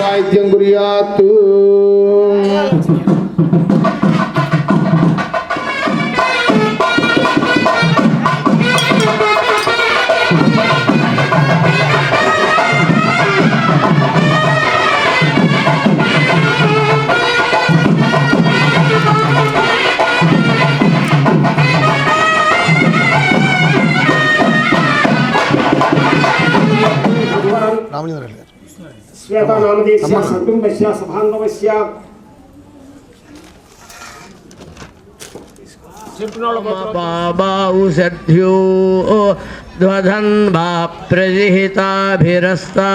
వాయిద్యం గురియాత్తు. శ్వేతానామదేశ్య సకుటుంబస్య సభాంగవస్య బాబాఉషధ్యో ధ్వధన్వా ప్రజిహితాభిరస్తా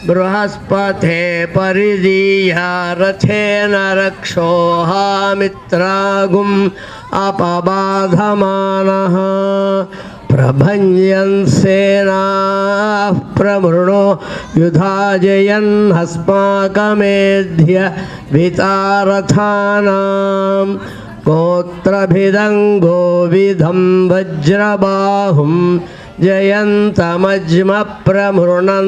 బృహస్పతే పరిదీయా రథేన రక్షోహామిత్రాగుం అపబాధమానః ప్రభంజన్ సేనాః ప్రమృణో యుధాజయన్ హస్మాకమేధ్య వితారథానాం గోత్రభిదం గోవిధం వజ్రబాహుం జయంతమజ్మ ప్రమృణంతమోజసా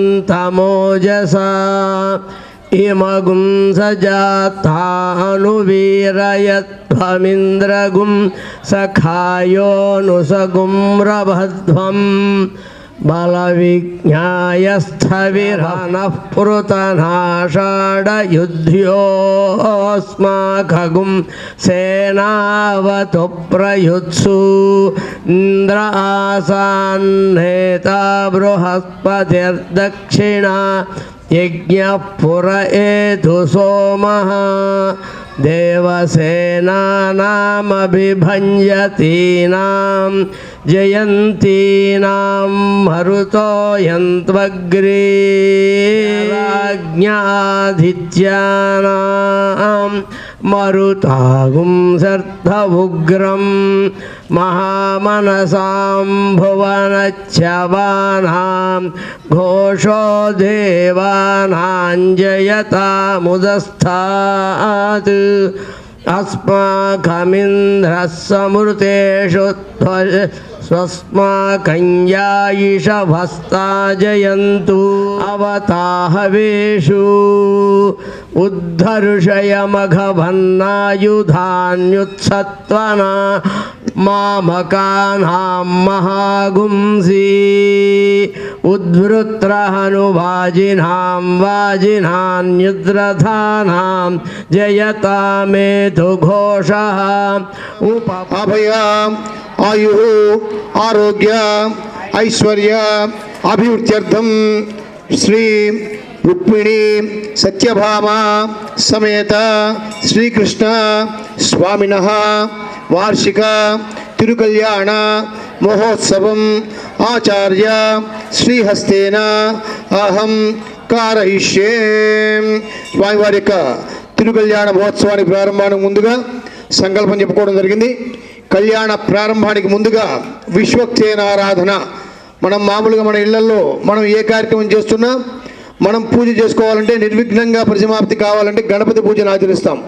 ఇమగుం సజాతానువీరయత్వమింద్రగుం సఖాయోనుసగుం రభధ్వం బలవిజ్ఞాయస్థవిరనః పురుతనాషాఢయుధ్యోస్మాకగుం సేనావతు ప్రయుత్సు ఇంద్ర ఆసాన్నేతా బృహస్పతిర్దక్షిణా యజ్ఞః పుర ఏతు సోమః దేవసేనానామభిభంజతీనాం జయంతీనాం మరుతో యంత్వగ్రే రాజ్ఞాదిత్యానాం మరుతాగుం సర్ధవుగ్రం మహామనసాం భువనచ్చవానాం ఘోషో దేవానాం జయతాముదస్థాత్ అస్మాకమింద్రః సమృతేషు స్వస్మాకంయాయిషభస్తా జయంతు అవతాహవేషు ఉద్ధర్షయమఘవన్నాయుధాన్యుత్సత్వనా మామకానాం మహాగుంసి ఉద్వృత్రహనువాజినాం వాజినాన్యుద్రథానాం జయతామేతు ఘోషః అభయం ఆయు ఆరోగ్య ఐశ్వర్య అభివృద్ధ్యర్థం శ్రీ రుక్మిణి సత్యభామ సమేత శ్రీకృష్ణ స్వామినః వార్షిక తిరుకల్యాణ మహోత్సవం ఆచార్య శ్రీహస్తేన అహం కారయిష్యే. స్వామివారి యొక్క తిరుకల్యాణ మహోత్సవానికి ప్రారంభానికి ముందుగా సంకల్పం చెప్పుకోవడం జరిగింది. కళ్యాణ ప్రారంభానికి ముందుగా విశ్వక్సేన ఆరాధన. మనం మామూలుగా మన ఇళ్లలో మనం ఏ కార్యక్రమం చేస్తున్నా మనం పూజ చేసుకోవాలంటే నిర్విఘ్నంగా పరిసమాప్తి కావాలంటే గణపతి పూజను ఆచరిస్తాం.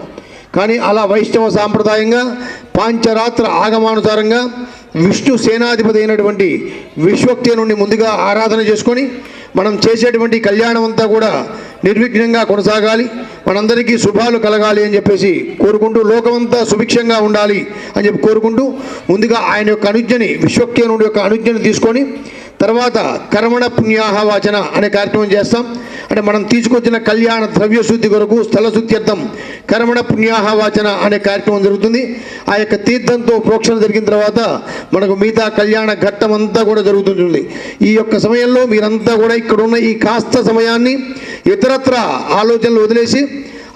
కానీ అలా వైష్ణవ సాంప్రదాయంగా పాంచరాత్ర ఆగమానుసారంగా విష్ణు సేనాధిపతి అయినటువంటి విశ్వక్సేనుని ముందుగా ఆరాధన చేసుకొని మనం చేసేటువంటి కళ్యాణం అంతా కూడా నిర్విఘ్నంగా కొనసాగాలి, మనందరికీ శుభాలు కలగాలి అని చెప్పేసి కోరుకుంటూ, లోకమంతా సుభిక్షంగా ఉండాలి అని చెప్పి కోరుకుంటూ ముందుగా ఆయన యొక్క అనుజ్ఞని, విశ్వక్సేనుడి యొక్క అనుజ్ఞని తీసుకొని తర్వాత కర్మణ పుణ్యాహ వాచన అనే కార్యక్రమం చేస్తాం. అంటే మనం తీసుకొచ్చిన కళ్యాణ ద్రవ్య శుద్ధి కొరకు స్థల శుద్ధ్యర్థం కర్మణ పుణ్యాహ వాచన అనే కార్యక్రమం జరుగుతుంది. ఆ యొక్క తీర్థంతో ప్రోక్షణ జరిగిన తర్వాత మనకు మిగతా కళ్యాణ ఘట్టం అంతా కూడా జరుగుతుంటుంది. ఈ యొక్క సమయంలో మీరంతా కూడా ఇక్కడున్న ఈ కాస్త సమయాన్ని ఇతరత్ర ఆలోచనలు వదిలేసి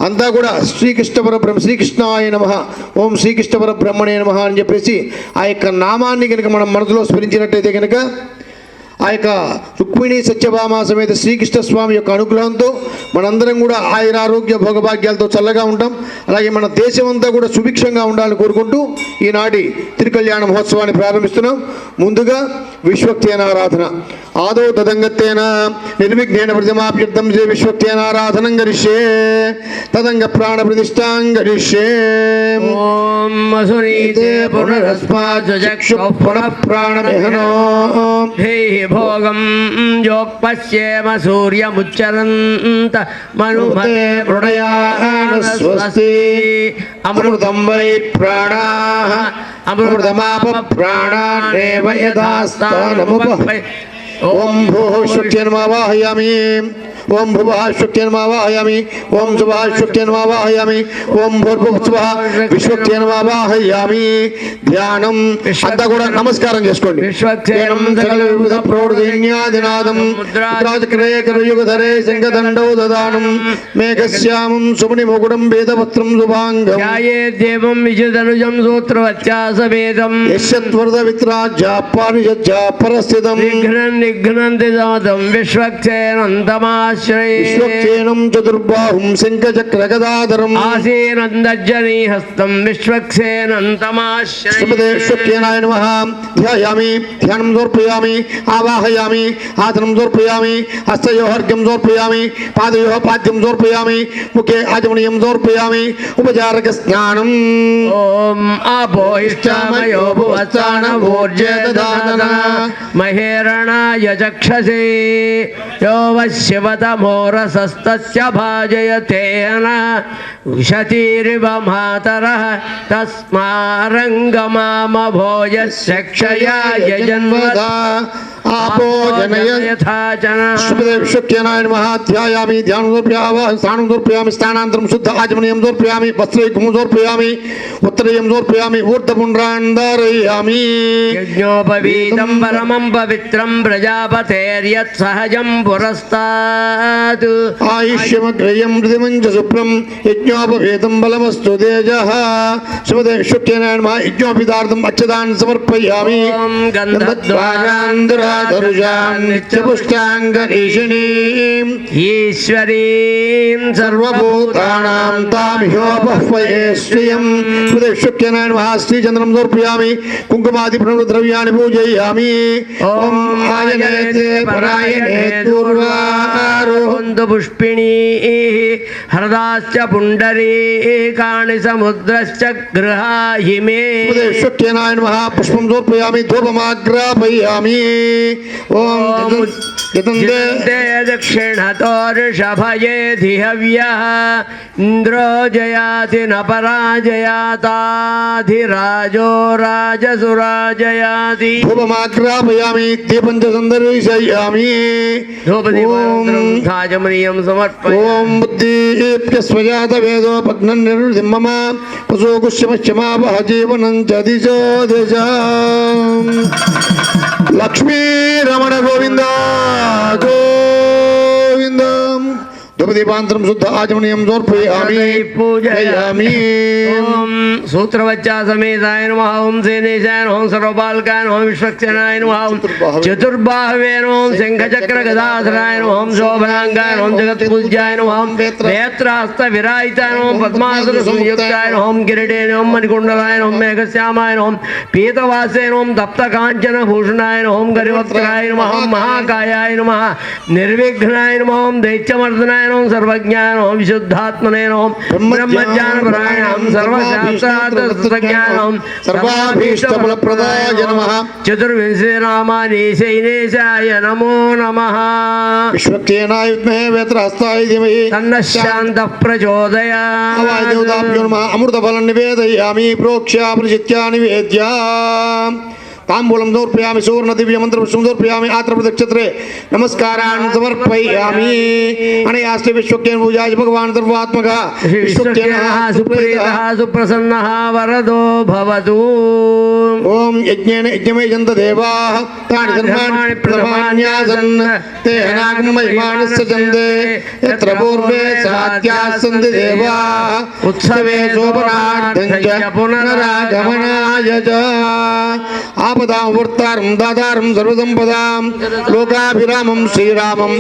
అంతా కూడా శ్రీకృష్ణాయ నమః, ఓం శ్రీకృష్ణ పరబ్రహ్మణే నమః అని చెప్పేసి ఆ యొక్క నామాన్ని కనుక మనం మనసులో స్మరించినట్టయితే కనుక ఆ యొక్క రుక్మిణి సత్యభామ సమేత శ్రీకృష్ణ స్వామి యొక్క అనుగ్రహంతో మనందరం కూడా ఆయురారోగ్య భోగభాగ్యాలతో చల్లగా ఉంటాం. అలాగే మన దేశం అంతా కూడా సుభిక్షంగా ఉండాలని కోరుకుంటూ ఈనాటి తిరుకల్యాణ మహోత్సవాన్ని ప్రారంభిస్తున్నాం. ముందుగా విశ్వక్సేనారాధన. ఆదో తదంగత్తేన నిర్విఘ్నేన ప్రతిమాప్యర్థం శ్రీ విశ్వక్సేనారాధనం గరిష్యే తదంగ ప్రాణ ప్రతిష్టాం గరిష్యే. ఓం వసునీతే పునరస్మాచక్షుః పునః ప్రాణమిహనో హేహి భోగం యోక్పశ్యేమ సూర్యముచ్చరంత మనుమతే ప్రణయాన స్వస్తి. అమృతం వై ప్రాణాః అమృతమాప ప్రాణాన్నేవ యథాస్థానముపహై. ఓం భూః శుక్తిర్మావాహయామి. ఓం భువః శుక్తిర్మావాహయామి. ఓం శుభః శుక్తిర్మావాహయామి. ఓం భూర్భువః విశ్వక్సేనమావాహయామి. ధ్యానం అంతా కూడా నమస్కారం చేసుకోండి. విశ్వక్సేనం సకల వివిధ ప్రౌఢిన్యాదినాదం ముద్రాచక్రే కరయుగధరే శంఖదండౌ దదానం మేఘశ్యామం సుమణిముకుటం వేదవస్త్రం శుభాంగం ధ్యాయేద్దేవం విజుధనుజం సూత్రవత్యాసవేదం యశ్చత్వరదవిత్రాజ్యాపానిషజ్జా పరస్థితం విఘ్నం నిఘ్నంతి సమతం విశ్వక్సేనంతమాశ్రయే. విశ్వక్సేనం చతుర్బాహుం శంఖచక్రగదాధరం ఆసీనందజ్జనీ హస్తం విశ్వక్సేనంతమాశ్రయే. విశ్వక్సేనాయ నమః. ధ్యాయామి ధ్యానం సమర్పయామి. ఆవాహయామి ఆసనం సమర్పయామి. హస్తయోర్ఘ్యం సమర్పయామి. పాదయోః పాద్యం సమర్పయామి. ముఖే ఆచమనీయం సమర్పయామి. ఉపచారక స్నానం. ఓం ఆపో ఇష్టామయో భువత్సానమూర్జే దదాన మహేరణాయ చక్షసే యో వశ్యవతమోరసస్తస్య భాజయతేన ఉషతీరివ మాతరః తస్మారంగమామభోజస్య క్షయాయ జన్మదా ఆపో జనయథాచన. విశ్వక్సేనాయ నమః. ధ్యాయామి ధ్యానం సమర్పయామి. స్నానం సమర్పయామి. స్నానానంతరం శుద్ధ ఆచమనీయం సమర్పయామి. వస్త్రైకం సమర్పయామి. ఉత్తరీయం సమర్పయామి. ఊర్ధ్వపుండ్రాన్ ధారయామి. యజ్ఞోపవీతం పరమం పవిత్రం ప్రజాపతేర్యత్ సహజం పురస్తాత్ ఆయుష్యమగ్రయం హృదిమంచ శుభ్రం యజ్ఞోపవేతం బలమస్తు తేజః. విశ్వక్సేనాయ నమః. యజ్ఞోపవీతార్థం అక్షతాన్ సమర్పయామి. ఓం గంధద్వారాంధరాధరుషాన్ నిత్యపుష్టాంగరీషిణీం ఈశ్వరీం సర్వభూతానాం తామిహోపహ్వయే శ్రియం. విశ్వక్సేనాయ నమః. శ్రీచంద్రం సమర్పయామి. కుంకుమాది ప్రణవద్రవ్యాణి పూజయామి. ఓం ఆయనేతే పరాయణే దూర్వారో పుష్పిణీ హృదాశ్చ పుండరీకాణి సముద్రశ్చ గృహాహి మే. విశ్వక్సేనాయ నమః. పుష్పం సమర్పయామి. ధూపమాగ్రాపయామి. ఓం జితంతే దక్షిణతో ఋషభయేధి హవ్యః ఇంద్రో జయాతి న పరాజయాతాధిరాజో రాజసురాజయాతి. ధూపమాగ్రాపయామి. దీపం చ సందర్శయామి. ధూపదీపం సమర్పయామి. ఓం బుద్ధిప్యస్వజాత వేదో పగ్నం నిర్మమ పశోకుష్యమశ్యమావహ జీవనం చ దిశో దిశ. లక్ష్మీ రమణ గోవింద గోవింద. ధూపదీపాంతరం శుద్ధ ఆచమనీయం సమర్పయామి. పూజయామి. ఓం సూత్రవచ్చా సమేతాయ నమః. ఓం సేనేశాయ నమః. ఓం సర్వపాలకాయ నమః. విశ్వక్సేనాయ నమః. ఓం చతుర్బాహవే నమః. ఓం శంఖచక్ర గదాధరాయ నమః. ఓం శోభనాంగాయ నమః. జగత్పూజ్యాయ నమః. ఓం నేత్రాస్త విరాజితాయ నమః. పద్మాసన సంయుక్తాయ నమః. ఓం కిరీటే నమః. మణికుండలాయ నమః. మేఘశ్యామాయ నమః. పీతవాసే నమః. తప్త కాంచన భూషణాయ నమః. గరివక్త్రాయ నమః. మహాకాయాయ నమః. నిర్విఘ్నాయ నమః. దైత్యమర్దనాయ నమః. సర్వజ్ఞాయ నమః. విశుద్ధాత్మనే నమః. బ్రహ్మజ్ఞానపరాయణం సర్వశాస్త్రార్థజ్ఞానం సర్వాభీష్టఫలప్రదాయ నమః. చతుర్వింశే నామాని శైనేశాయ నమో నమః. విశ్వక్సేనాయ విద్మహే వేత్రహస్తాయ ధీమహి తన్నః శాంతః ప్రచోదయాత్. దేవతాభ్యో నమః. అమృతఫలం నివేదయామి. ప్రోక్ష్య ప్రచిత్యా నివేద్య. తాంబూలం సమర్పయామి. సువర్ణ దివ్య మంత్రం సమర్పయామి. ఆత్ర ప్రదక్షత్రే నమస్కారాన్ సమర్పయామి. అనయాస్తి విశ్వక్సేన పూజాయ భగవాన్ సర్వాత్మక. విశ్వక్సేనః సుప్రీతః సుప్రసన్నః వరదో భవతు. ఓం యజ్ఞేన యజ్ఞమేజంత దేవాః తాని ధర్మాణి ప్రథమాన్యాసన్ తేనాగం మహిమాని సజంతే యత్ర పూర్వే సాత్యాః సంతి దేవాః ఉత్సవే శోభనార్థం చ పునరాగమనాయ చ. ఆపదాం వర్తారం దాతారం సర్వసంపదాం లోకాభిరామం శ్రీరామం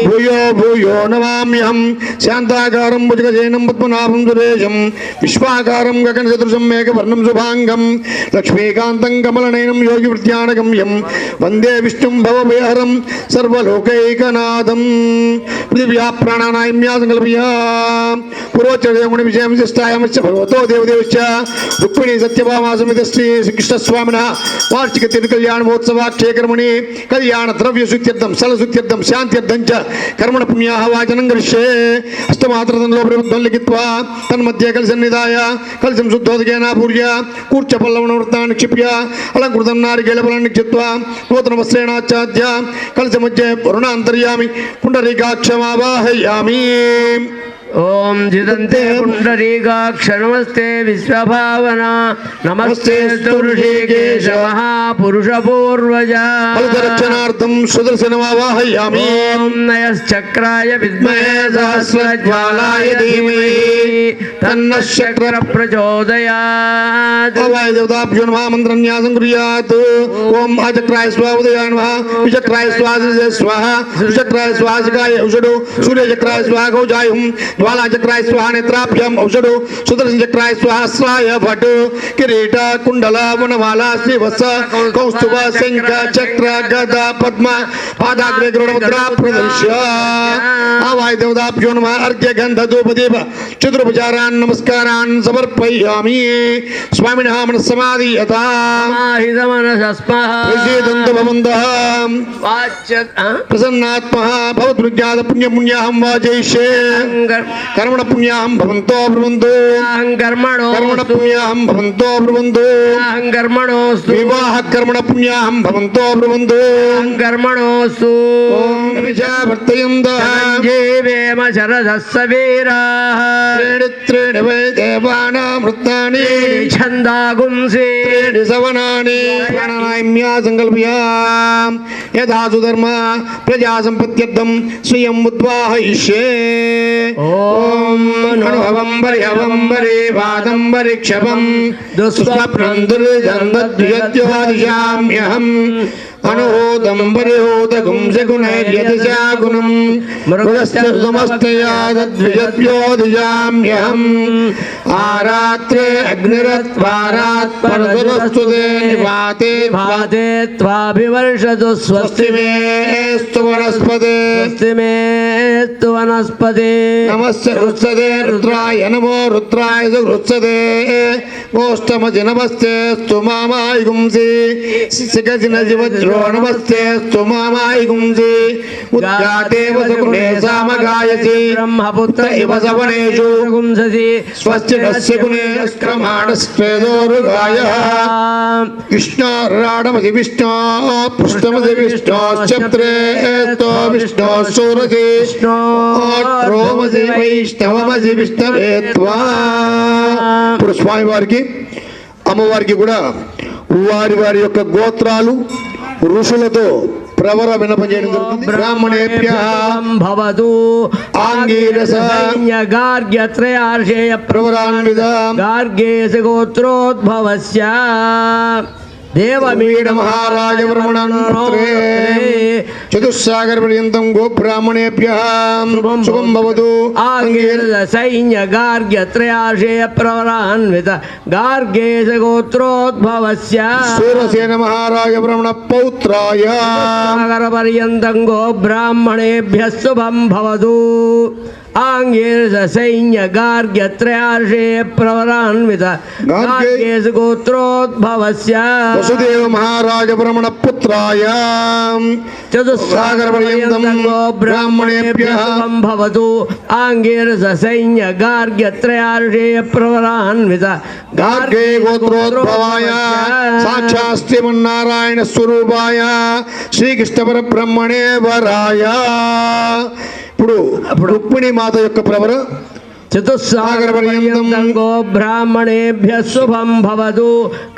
భూయో భూయో నమామ్యహం శాంతాకారం భుజగశయనం పద్మనాభం సురేశం విశ్వాకారం గగనసదృశం మేఘవర్ణం శుభాంగం లక్ష్మీకాంతం కమలనయనం యోగి వృత్యానగమ్యం వందే విష్ణుం భవభయహరం సర్వలోకైకనాథం పృథివ్యా ప్రాణానాయమ్యా సంకల్ప్యా పూర్వోచ్చరదేవుని విజయం విశిష్టాయామశ్చ భగవతో దేవదేవశ్చ రుక్మిణీ సత్యభామా సమేత శ్రీ శ్రీకృష్ణస్వామినः వార్షిక తిరుకల్యాణ మహోత్సవాఖ్యే కర్మణి కళ్యాణ ద్రవ్య శుద్ధ్యర్థం స్థల శుద్ధ్యర్థం శాంత్యర్థం చ కర్మణ పుణ్యాః వాచనం కరిష్యే అష్టమాత్రతంలో ప్రబుద్ధం లిఖిత్వా తన్మధ్యే కలశన్నిధాయ కలశం శుద్ధోదకేన పూర్య కూర్చ పల్లవన వృత్తాన్ని క్షిప్య అలంకృతం నారికేళఫలం నిక్షిత్వా నూతన వస్త్రేణాచ్ఛాద్య కలశ మధ్యే వరుణాంతర్యామి పుండరీకాక్షమావాహయామి ఓం జిదంతే పుండరీకాక్ష నమస్తే విశ్వభావన నమస్తే ఋషికేశ మహాపురుష పూర్వజ ఫలరక్షణార్థం సుదర్శనమావాహయామి ఓం నయశ్చక్రాయ విద్మహే సహస్రజ్వాలాయ ధీమహి తన్నః శక్ర ప్రచోదయాత్ దేవాయ దేవతాభ్యో నమః మంత్రన్యాసం కుర్యాత్ ఓం అచక్రాయ స్వాహ ఉదయాయ నమః విచక్రాయ స్వాహ స్వాహ విచక్రాయ స్వాసికాయ ఔషధో సూర్యచక్రాయ స్వాహ కౌజాయం జ్వాలాచక్రాయ స్వాహ నేత్రాభ్యాం ఔషధో సుదర్శన చక్రాయ స్వాహస్రాయ భట్ కిరీట కుండల వనమాల శ్రీవత్స కౌస్తుభ శంఖ చక్ర గద పద్మ పాదాగ్రే గరుడముద్రా ప్రదర్శ్య ఆవాయ దేవతాభ్యో నమః అర్ఘ్య గంధ ధూప దీప చతురుపచారాన్ నమస్కారాన్ సమర్పయామి స్వామినః మనస్సమాధీయతా ప్రసీదంతు భవంతః ప్రసన్నాత్మః భవద్విజ్ఞాత పుణ్యపుణ్యాహం వాచయిష్యే కర్మణ పుణ్యాహం భవంతో బ్రువంతు కర్మణ పుణ్యాహం భవంతో బ్రువంతు వివాహ కర్మణ పుణ్యాహం భవంతో బ్రువంతు కర్మణోస్తు ఓం విజావర్తయంతః జీవేమ శరదస్స వీరాః త్రీణి వై దేవానామృతాని ఛందాగుంసి త్రీణి సవనాని ప్రాణాయామ్యా సంకల్ప్యాం యథా సుధర్మ ప్రజా సంపత్త్యర్థం స్వయం ఉద్వాహయిష్యే ఓం అనుభవం పరిహవం పరివాదం పరిక్షపం దుస్వప్నం దుర్జన్మద్విజత్యోదిశామ్యహం అనుహూతం పరిహూతగుం శగుణైర్యదిశాగుణం మృగస్థమస్తయాద్విజత్యోదిశామ్యహం ఆరాత్రే అగ్నిరత్వారాత్ పరదురస్తుతే నిపాతే భాతే త్వాభివర్షతు స్వస్తి మేస్తు వనస్పతే స్వస్తి మేస్తు వనస్పతి నమస్తే రుత్సదే రుద్రాయ నమో రుద్రాయ రుత్సదే గోష్టమజి నమస్తే స్తు మామాయ గుంసి శిఖజిన జీవజ్రో నమస్తే స్తు మామాయ గుంసి ఉద్గాదేవ సగుణే సామగాయసి బ్రహ్మపుత్ర ఇవ సవనేషు గుంససి స్వస్తి నస్య గుణే క్రమాణస్వేదోరుగాయ విష్ణోరాడమసి విష్ణో పుష్టమసి విష్ణోశ్చప్త్రే తో విష్ణో సూరసి రోమసి వైష్ణవమసి విష్ణవే త్వా. ఇప్పుడు స్వామి వారికి అమ్మవారికి కూడా వారి వారి యొక్క గోత్రాలు ఋషులతో ప్రవర వినపజేయడం జరుగుతుంది. బ్రాహ్మణేభ్యః భవతు ఆంగీరస గార్గ్యత్రయార్షేయ ప్రవరాన్విత గార్గేశ గోత్రోద్భవస్య దేవమీడ మహారాజ బ్రహ్మణే చతుస్సాగర పర్యంతం గో బ్రాహ్మణేభ్యః శుభం భవతు. సైన్య గార్గ్యత్రయార్షేయ ప్రవరాన్విత గార్గేశ గోత్రోద్భవస్య సూరసేన మహారాజ బ్రహ్మణ పౌత్రాయ సాగర పర్యంతం గో బ్రాహ్మణేభ్యः శుభం భవతు. ఆంగీరస సైన్య గార్గ్యత్రయార్షేయ ప్రవరాన్విత గార్గేశ గోత్రోద్భవస్య వసుదేవ మహారాజ బ్రహ్మణ పుత్రాయ చతుస్సాగర పర్యంతం గో బ్రాహ్మణేభ్యः శుభం భవతు. ఆంగీరస సైన్య గార్గ్యత్రయార్షేయ ప్రవరాన్విత గార్గే గోత్రోద్భవాయ సాక్షాత్ శ్రీమన్నారాయణ స్వరూపాయ శ్రీకృష్ణ పరబ్రహ్మణే వరాయ. ఇప్పుడు రుక్మిణి మాత యొక్క ప్రవర చతుస్సాగరపర్యంతం గో బ్రాహ్మణేభ్యः శుభం భవతు.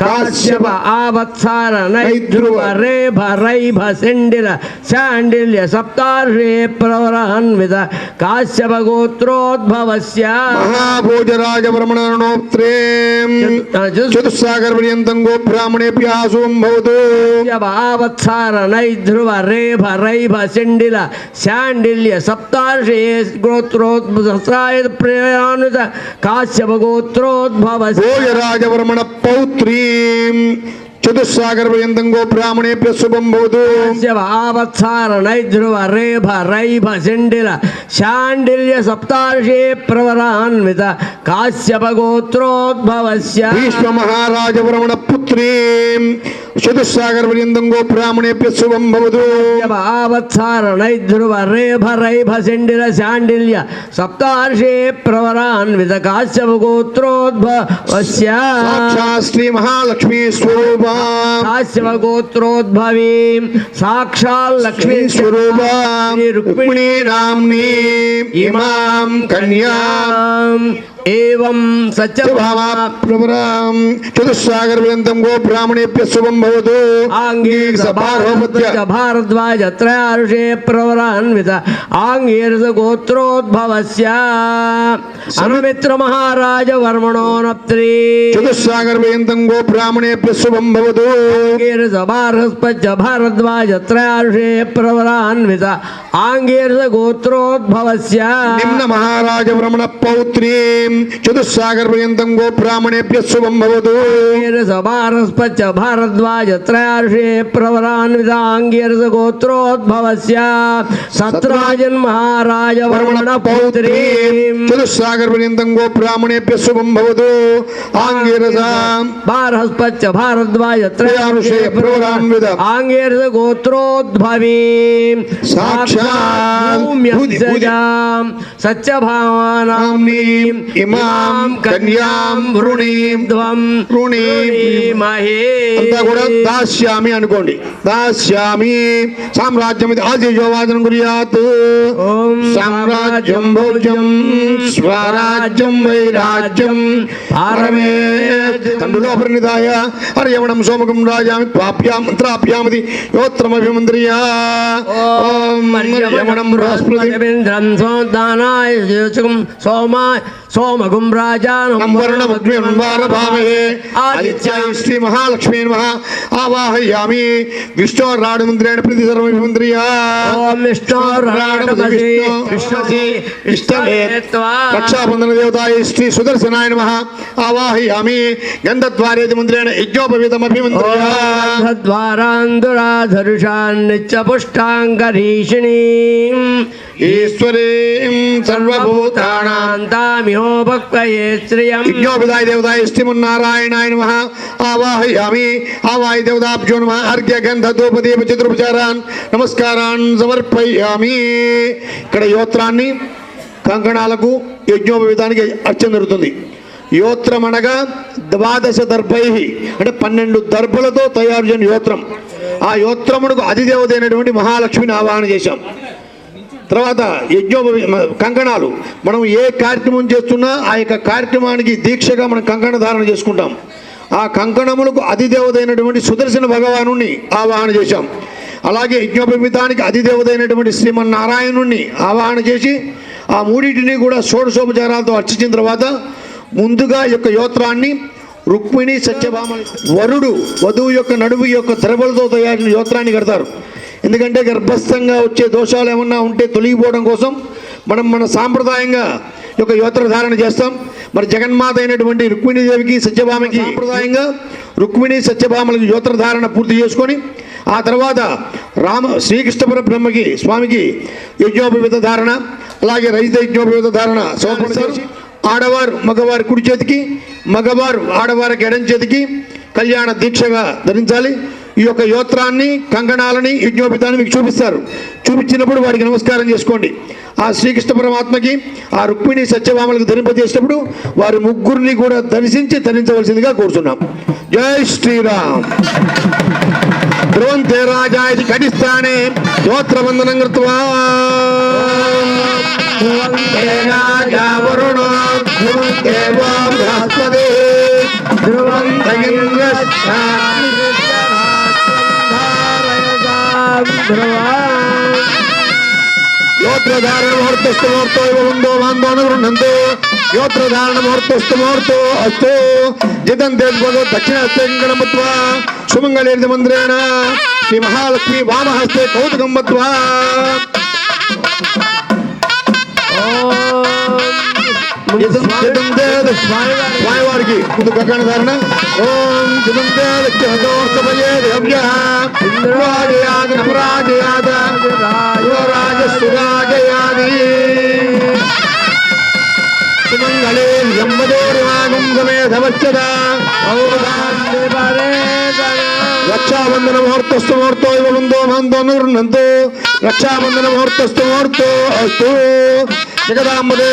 కాశ్యప ఆవత్సార నైధ్రువ రేభ రైభ శండిల శాండిల్య సప్తార్షే ప్రవరాన్విత కాశ్యప గోత్రోద్భవస్య మహాభోజరాజ బ్రహ్మణోత్రే చతుస్సాగరపర్యంతం గో బ్రాహ్మణేభ్యः శుభం భవతు. ఆవత్సార నైధ్రువ రేభ రైభ శండిల శాండిల్య సప్తార్షే గోత్రోద్భవస్య ప్రయాణుత కాశ్యప గోత్రోద్భవస్య భోజరాజవర్మణ పౌత్రీం చతుస్సాగరపర్యంతం గో బ్రాహ్మణేభ్యः శుభం భవతు. ఆవత్సార నైధ్రువ రేభ రైభ శండిల శాండిల్య సప్తార్షే ప్రవరాన్విత కాశ్యప గోత్రోద్భవస్య భీష్మ మహారాజ బ్రహ్మణ పుత్రీం చతుస్సాగరపర్యంతం గో బ్రాహ్మణేభ్యः శుభం భవతు. ఆవత్సార నైధ్రువ రేభ రైభ శండిల శాండిల్య సప్తార్షే ప్రవరాన్విత కాశ్యప గోత్రోద్భవస్య సాక్షాత్ శ్రీ మహాలక్ష్మీ స్వరూపా కాశ్యప గోత్రోద్భవీం సాక్షాల్ లక్ష్మీ స్వరూపా రుక్మిణీ నామ్నీ ఇమాం కన్యాం ఏవం సత్యభామా ప్రవరాం చతుస్సాగరపర్యంతం గో బ్రాహ్మణేభ్యः శుభం భవతు. భారద్వాజ త్రయారుషే ప్రవరాన్విత ఆంగీరస గోత్రోద్భవస్య అనుమిత్ర మహారాజ వర్మణోనప్త్రీ చతుస్సాగరపర్యంతం గో బ్రాహ్మణేభ్యः శుభం భవతు. ఆంగీరస భారస్పత్య భారద్వాజ త్రయారుషే ప్రవరాన్విత ఆంగీరస గోత్రోద్భవస్య నిమ్న మహారాజ బ్రహ్మణ పౌత్రీం చతుస్సాగరపర్యంతం గో బ్రాహ్మణేభ్యः శుభం భవతు. భారస్పత్య భారద్వాజ త్రయార్షే ప్రవరాన్విత ఆంగీరస గోత్రోద్భవస్య సత్రాజన్ మహారాజ వర్మణ పౌత్రీం చతుస్సాగరపర్యంతం గో బ్రాహ్మణేభ్యः శుభం భవతు. ఆంగీరస భారస్పత్య భారద్వాజ త్రయార్షే ప్రవరాన్విత ఆంగీరస గోత్రోద్భవీం సాక్షాత్ సత్యభామానామ్నీం ఇమాం కన్యాం వృణీం ధ్వం వృణీమహే అంతా కూడా దాస్యామి అనుకోండి. దాస్యామి సామ్రాజ్యం ఇది ఆజీజోవాదనం కుర్యాత్. ఓం సామ్రాజ్యం భోజ్యం స్వరాజ్యం వైరాజ్యం పారమే తండ్రులోపరినిదాయ హర్యమణం సోమకం రాజామి త్రాప్యామతి యోత్రమభిమంత్రియా. ఓం హర్యమణం బృహస్పతి సోమగుం రాజానం వర్ణమగ్నిర్వారభామహే ఆదిత్యాయ శ్రీ మహాలక్ష్మీ నమః ఆవాహయామి. విష్ణోర్రాడమంత్రేణ ప్రతి సర్వమంత్రియా. ఓం విష్ణోర్రాడమసి విష్ణుసి ఇష్టమేత్వా రక్షాబంధన దేవతాయ శ్రీ సుదర్శనాయ నమః ఆవాహయామి. గంధద్వారేతి మంత్రేణ యజ్ఞోపవీతమభిమంత్రియా. ద్వారాంధురాధరుషాన్నిత్య పుష్టాంగరీషిణీం ఈశ్వరీం సర్వభూతానాం తామిహోపక్వయే శ్రియం యజ్ఞోపదాయ దేవతాయ శ్రీమన్నారాయణాయ నమః ఆవాహయామి. ఆవాయ దేవతాభ్యో నమః అర్ఘ్య గంధ ధూప దీప చతురుపచారాన్ నమస్కారాన్ సమర్పయామి. ఇక్కడ యోత్రాన్ని కంకణాలకు యజ్ఞోపవీతానికి అర్చన జరుగుతుంది. యోత్రం అనగా 12 దర్భై అంటే 12 దర్భలతో తయారు చేసిన యోత్రం. ఆ యోత్రమునకు అధిదేవత అయినటువంటి మహాలక్ష్మిని ఆవాహన చేశాం. తర్వాత కంకణాలు మనం ఏ కార్యక్రమం చేస్తున్నా ఆ యొక్క కార్యక్రమానికి దీక్షగా మనం కంకణ ధారణ చేసుకుంటాం. ఆ కంకణములకు అధిదేవత అయినటువంటి సుదర్శన భగవాను ఆవాహన చేశాం. అలాగే యజ్ఞోపవీతానికి అధిదేవత అయినటువంటి శ్రీమన్నారాయణుణ్ణి ఆవాహన చేసి ఆ మూడింటిని కూడా షోడశోపచారాలతో అర్చించిన తర్వాత ముందుగా యొక్క యోత్రాన్ని రుక్మిణి సత్యభామ వరుడు వధువు యొక్క నడుము యొక్క ద్రవలతో తయారైన యోత్రాన్ని కడతారు. ఎందుకంటే గర్భస్థంగా వచ్చే దోషాలు ఏమన్నా ఉంటే తొలగిపోవడం కోసం మనం మన సాంప్రదాయంగా యొక్క యోత్ర ధారణ చేస్తాం. మరి జగన్మాత అయినటువంటి రుక్మిణీదేవికి సత్యభామకి సాంప్రదాయంగా రుక్మిణి సత్యభామలకి యోత్ర ధారణ పూర్తి చేసుకొని ఆ తర్వాత శ్రీకృష్ణ పరబ్రహ్మకి స్వామికి యజ్ఞోపవీత ధారణ అలాగే రహిత యజ్ఞోపవీత ధారణ సమర్పిస్తారు. ఆడవారు మగవారి కుడి చేతికి, మగవారు ఆడవారికి ఎడం చేతికి కళ్యాణ దీక్షగా ధరించాలి. ఈ యొక్క యోత్రాన్ని కంకణాలని యజ్ఞోపవీతాన్ని మీకు చూపిస్తారు. చూపించినప్పుడు వారికి నమస్కారం చేసుకోండి. ఆ శ్రీకృష్ణ పరమాత్మకి ఆ రుక్మిణి సత్యభామలకు ధరింపజేసినప్పుడు వారి ముగ్గురిని కూడా దర్శించి ధరించవలసిందిగా కోరుతున్నాం. జై శ్రీరామ్. ధ్రువంతే రాజా ఇది కటిస్థానే యోత్రవందనం కృత్వా राजा वरुणो ध्रुवं देवो बृहस्पति ध्रुवं योत्रधारण मुहूर्तस्तु मुहूर्तो वन्दो बान्धो गृह्णन्तु योत्रधारण मुहूर्तस्तु मुहूर्तो अस्तु जितन्ते दक्षिणहस्ते गणमत्वा सुमङ्गलेर्द मन्त्रेण श्री महालक्ष्मी वामहस्ते कौतुकं मत्वा स्वामिवारिकी मुझे गगनधारण ओम जितन्ते दक्षिणदोर्तभयेभ्यः नमराजयाद राजसुराजयादि सुमङ्गले यम्मदोरिवागं समेधवच्चदा रक्षाबंधन मुहूर्तस्तु मुहूर्तो वन्दो बान्धो गृह्णन्तु रक्षाबंधन मुहूर्तस्तु मुहूर्तो अस्तु जगदाम्बदे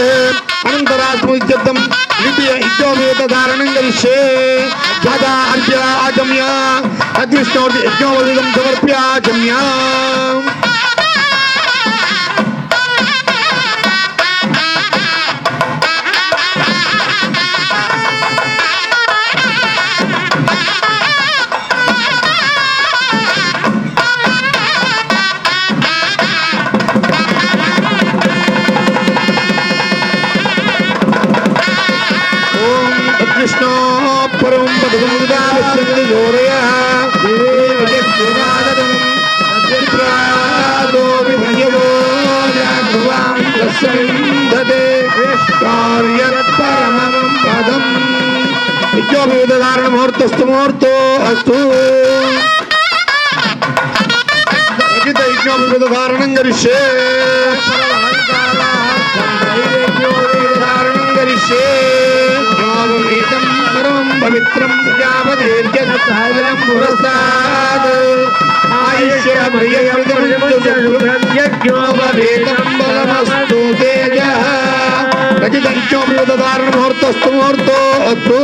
अनन्तरात्मोद्यतं द्वितीय यज्ञोपवीतधारणं करिष्ये यदा अर्घ्य आगम्य तद्विष्णोर्ति यज्ञोपवीतं समर्प्य आगम्य कृष्णो परम पदगुरुदास्यन्ति जोरयः देवजगुरुनादं तद्विप्रादो विभजवो जागृवां तस्सैन्धते कार्यत्परमं पदम् यज्ञोपवीतधारणमुहूर्तस्तु मुहूर्तो अस्तु यज्ञोपवीतधारणं करिष्ये धारणं करिष्ये परम पवित्रं प्रजापतेर्यं पुरस्ताद् आयुष्यमर्ययज्ञोपवीतं बलमस्तु तेजः रजतज्ञोपवीतधारणमुहूर्तस्तु मुहूर्तो अस्तु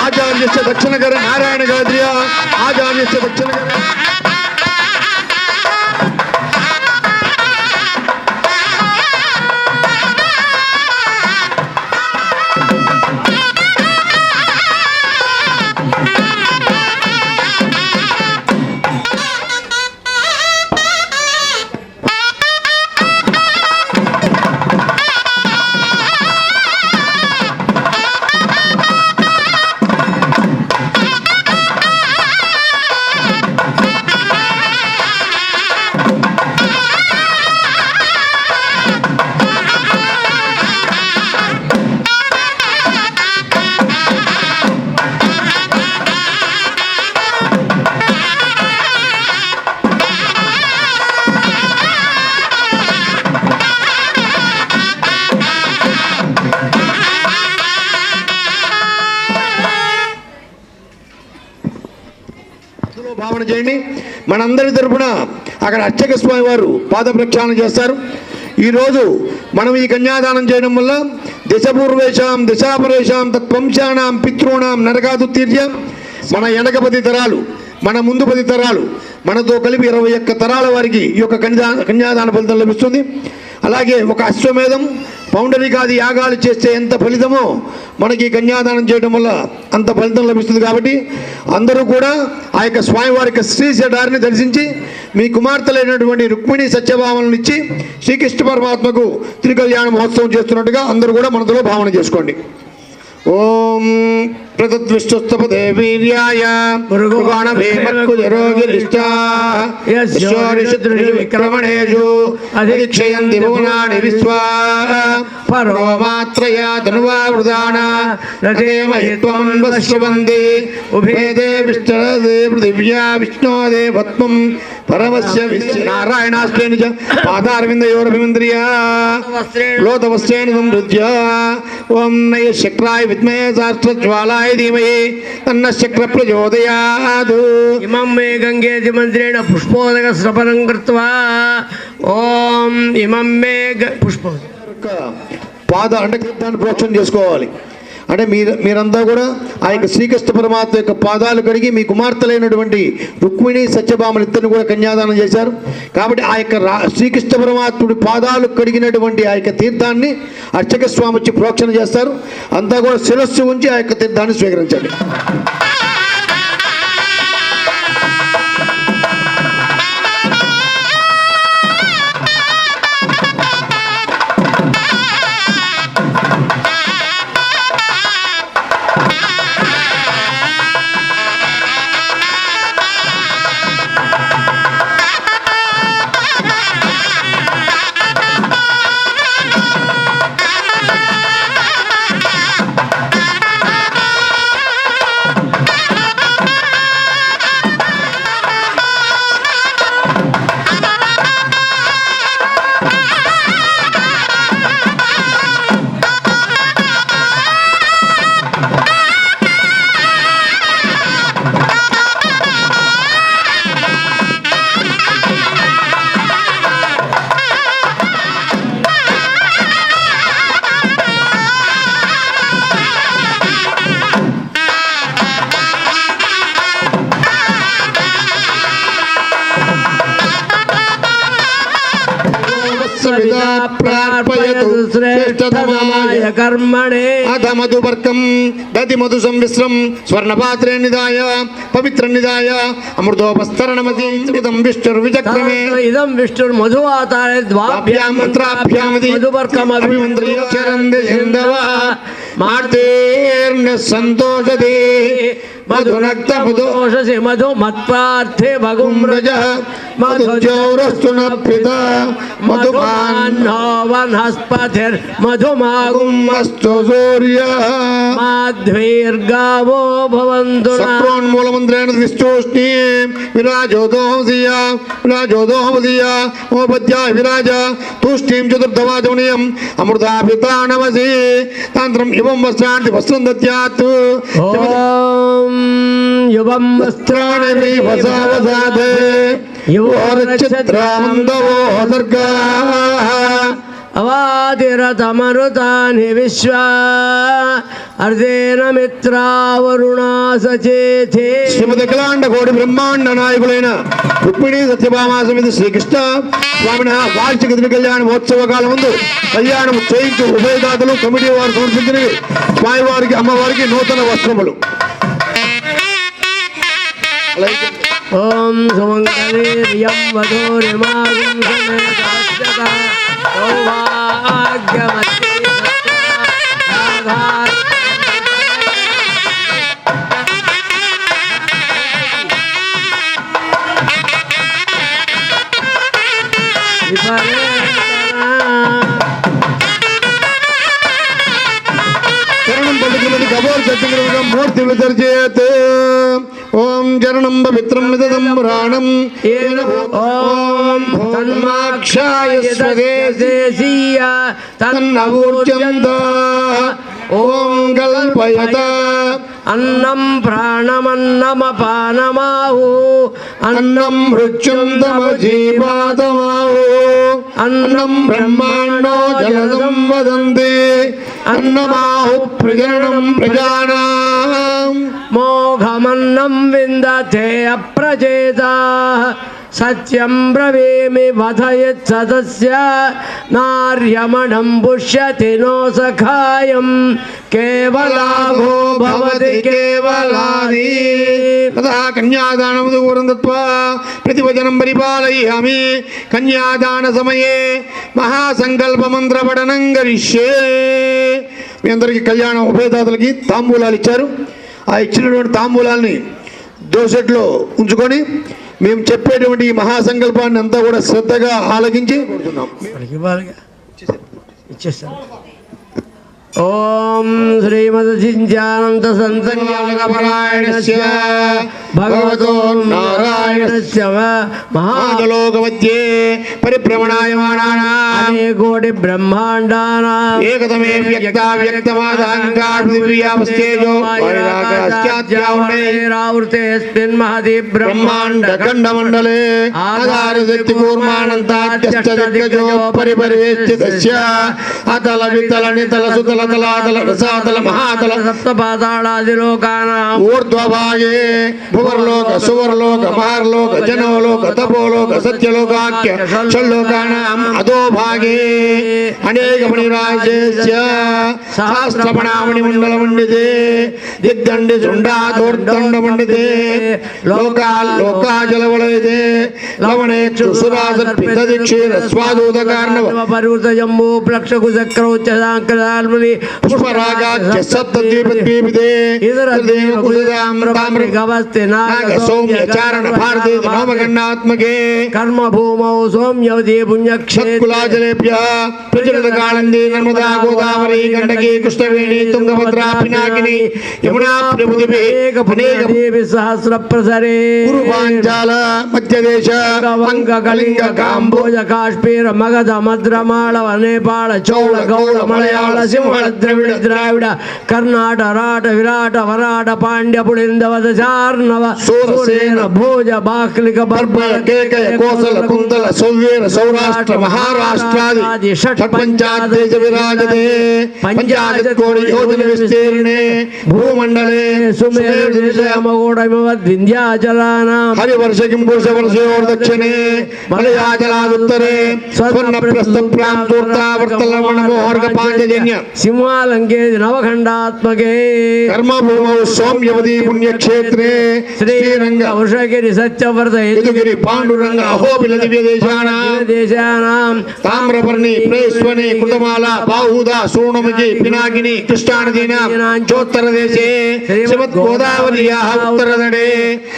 आचार्यस्य दक्षिणकर नारायण गाद्र्य आचार्यस्य दक्षिणकर భావన చేయండి. మనందరి తరపున అక్కడ అర్చక స్వామి వారు పాద ప్రక్షాళన చేస్తారు. ఈరోజు మనం ఈ కన్యాదానం చేయడం వల్ల దశపూర్వేషాం దశాపరేషాం తత్వంశానాం పితృణాం నరకాదుతీర్యం మన వెనక 10 తరాలు మన ముందు 10 తరాలు మనతో కలిపి 21 తరాల వారికి ఈ యొక్క కన్యాదాన ఫలితం లభిస్తుంది. అలాగే ఒక అశ్వమేధం పౌండరికాది యాగాలు చేస్తే ఎంత ఫలితమో మనకి కన్యాదానం చేయడం వల్ల అంత ఫలితం లభిస్తుంది. కాబట్టి అందరూ కూడా ఆ యొక్క స్వామివారి యొక్క శ్రీశటారిని దర్శించి మీ కుమార్తెలైనటువంటి రుక్మిణి సత్యభావనలు ఇచ్చి శ్రీకృష్ణ పరమాత్మకు త్రికళ్యాణ మహోత్సవం చేస్తున్నట్టుగా అందరూ కూడా మనతో భావన చేసుకోండి. ఓం ప్రతద్విష్టుస్తపదే వీర్యాయ విక్రమణేషు అధిక్షయంతి భువనాని విశ్వా పరోమాత్రయా ధనువావృదాన రథేమహిత్వమన్వశ్రవంతి ఉభేదే విష్ణుదే పృథివ్యా విష్ణోదే పద్మం పరమస్య నారాయణాస్త్రేణ చ పాదారవిందయోరభిమంద్రియా లోతవస్త్రేణ సంరుధ్య ఓం నయ శక్రాయ విద్మహే శాస్త్రజ్వాలాయ ధీమహి తన్నః శక్ర ప్రచోదయాత్. ఇమం మే గంగేతి మంత్రేణ పుష్పోదక స్రవణం కృత్వా ఓం ఇమం మే పుష్ప పాద అండకృతాన్ని ప్రోక్షణ చేసుకోవాలి. అంటే మీరంతా కూడా ఆ యొక్క శ్రీకృష్ణ పరమాత్మ యొక్క పాదాలు కడిగి మీ కుమార్తెలైనటువంటి రుక్మిణి సత్యభామలు ఇద్దరిని కూడా కన్యాదానం చేశారు. కాబట్టి ఆ యొక్క శ్రీకృష్ణ పరమాత్ముడి పాదాలు కడిగినటువంటి ఆ యొక్క తీర్థాన్ని అర్చక స్వామి వచ్చి ప్రోక్షణ చేస్తారు. అంతా కూడా శిరస్సు ఉంచి ఆ యొక్క తీర్థాన్ని స్వీకరించండి. మధువర్కం దతి మధు సంవిశ్రం స్వర్ణపాత్రే నిదాయ పవిత్ర నిదాయ అమృతోపస్తరణమతి ఇదం విష్ణుర్విచక్రమే ఇదం విష్ణుర్మధువాతారే ద్వాభ్యాం మంత్రాభ్యామది మధువర్కమభిమంత్ర్య చరంది సింధవః మార్తేర్న సంతోషదే మధునక్త మధుషసి మధు మత్పార్థే భగుమ్రజ మధుచౌరస్తు నప్పిత మధుమాన్నో వనస్పతిర్ మధుమాగుమస్తు సూర్య మాధ్వీర్గావో భవంతు సక్రోన్మూలమంత్రేణ విష్ణోష్ణీ విరాజోదోహమసీయ విరాజోదోహమసీయ ఓపద్యా విరాజ తూష్ణీం చతుర్ధవాజమనీయం అమృతాభితానమసి తాంత్రం ఇవం వస్త్రాంతి వస్త్రం దత్యాత్ యువం వస్త్రాణి వసావసాదే యువోరచిత్రామందవో దుర్గా అవాదిరతమరుతాని విశ్వ అర్ధేన మిత్రావరుణా సచేతే. శ్రీమద్ అఖిలాండ కోటి బ్రహ్మాండ నాయకులైన రుక్మిణీ సత్యభామా సమితి శ్రీకృష్ణ స్వామిన వార్షిక దిన కళ్యాణ మహోత్సవ కాలం ముందు కళ్యాణం చేయించు ఉభయదాతలు కమిటీ వారు సమర్పించినవి స్వామివారికి అమ్మవారికి నూతన వస్త్రములు. ఓం సుమంగళీర్యం వధూరిమాగం సమేతాస్యత సౌభాగ్యమతి సత్యాధార చరణం పలుకున్నది కబోర్ చతుర్గం మూర్తి విసర్జయత్. ఓం చరణం పవిత్రం విదదం పురాణం ఓం తన్మాక్షాయ స్వదేశీయ తన్నవూర్జంత ఓం కల్పయత అన్నం ప్రాణమన్నమపానమాహు అన్నం మృత్యుంతమజీవాతమాహు అన్నం బ్రహ్మాండో జలదం వదంతి అన్నమాహు ప్రజనం ప్రజానాం మోఘమన్నం విందతే అప్రచేతా సత్యం బ్రవీమి వధయత్ సదస్య నార్యమణం పుష్యతి నో సఖాయం కేవలాభో భవతి కేవలాది. తదా కన్యాదానముదు పూర్వం దత్వా ప్రతివచనం పరిపాలయామి. కన్యాదాన సమయే మహాసంకల్ప మంత్ర పఠనం కరిష్యే. మీ అందరికీ కళ్యాణం ఉభయదాతలకి తాంబూలాలు ఇచ్చారు. ఆ ఇచ్చినటువంటి తాంబూలాల్ని దోసెట్లో ఉంచుకొని మేము చెప్పేటువంటి ఈ మహాసంకల్పాన్ని అంతా కూడా శ్రద్ధగా ఆలకించి ఇచ్చేస్తాను. ఓం శ్రీమదసించానంత సంసంగపరాయణస్య భగవతో నారాయణస్య మహాలోకమధ్యే పరిభ్రమణాయమానానాం కోటి బ్రహ్మాండానాం ఏకతమే వ్యక్తావ్యక్తమాదాంకార్పృథివ్యాపస్తేజో వైరాకాశ్చాద్యావృతేస్మిన్ మహతి బ్రహ్మాండ ఖండమండలే ఆధారశక్తి కూర్మానంతాద్యష్టదిగ్గజో పరిపరివేష్టితస్య అతల వితల నితల సుతల తల తలాతల రసాతల మహాతల సప్తపాతాళాదిలోకానాం ఊర్ధ్వభాగే భువర్లోక సువర్లోక మహర్లోక జనోలోక తపోలోక సత్యలోకాఖ్య షల్లోకానాం అధోభాగే అనేక మణిరాజ్యస్య సహస్రమణామణి మండల మండితే దిగ్దండి శుండాదోర్దండ మండితే లోకాజలవలయతే లవణేక్షు సురాసర్పిత దిక్షీర స్వాదూతకార్ణవ పరివృత జంబూ ప్లక్షకు చక్రౌచ్చదాంకదాల్మని పుష్పరాగాఖ్య సప్తద్వీపద్వీపితే ఇదరదేవ కులదాం గవస్తి నాగ సౌమ్య చారణ భారతే నోమగణాత్మకే కర్మ భూమౌ సౌమ్యవతి పుణ్యక్షేత్ర సత్కులాజలేభ్య ప్రచలిత కాళంది నర్మదా గోదావరి గండకి కృష్ణవేణి తుంగభద్రా పినాకిని యమునా ప్రభుతిభిః అనేక దేవి సహస్ర ప్రసరే కురుపాంచాల మధ్యదేశ వంగ కళింగ కాంబోజ కాశ్మీర మగధ మద్రమాళవ నేపాళ చౌళ గౌళ మలయాళ సింహళ ద్రవిడ ద్రావిడ కర్ణాట రాట విరాట వరాట పాండ్య పుళిందవ దశార్ణవ సూరసేన భోజ బాక్లిక బర్బర కేకయ కోసల కుందల సౌవేర సౌరాష్ట్ర మహారాష్ట్రాది షట్పంచాదేశ విరాజతే పంచాశత్కోటి యోజన విస్తీర్ణే భూమండలే సుమేరుదేశమగోడమివద్వింధ్యాచలానాం హరివర్ష కింపురుష వర్షయోర్దక్షిణే మలయాచలాదుత్తరే స్వర్ణప్రస్థప్రాం దూర్తావర్తలమణమోహర్గ పాంచజన్య సింహాలంకే నవఖండాత్మకే కర్మభూమౌ సౌమ్యవతి పుణ్యక్షేత్రే శ్రీరంగ వృషగిరి సత్యవ్రత యదుగిరి పాండురంగ అహోబిల దివ్య దేశానాం తామ్రపర్ణి ప్రేస్వని కృతమాల బాహుద సూర్ణముఖి పినాకిని కృష్ణానదీనాం చోత్తర దేశే శ్రీమద్ గోదావర్యాః ఉత్తరతటే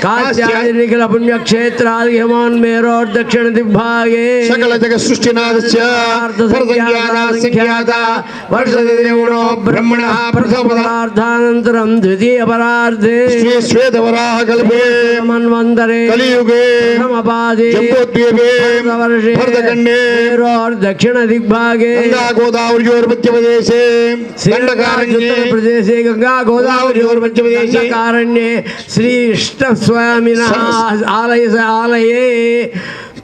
కాశ్యాదినిఖిల పుణ్యక్షేత్రాది హిమాన్మేరోర్ దక్షిణ దిగ్భాగే సకల జగత్ సృష్టినాథస్య సంఖ్యాత వర్షదేవుడో బ్రహ్మణః ప్రథమపదార్థానంతరం ద్వితీయ పరార్థే శ్రీ శ్వేతవరాహ కల్పే మన్వంతరే కలియుగే ప్రథమపాదే జంబోద్వీపే భరతఖండే దక్షిణ దిగ్భాగే గంగా గోదావర్యోర్మధ్యప్రదేశే దండకారణ్యే ప్రదేశే గంగా గోదావర్యోర్మధ్యప్రదేశే దండకారణ్యే శ్రీ ఇష్టస్వామినః ఆలయే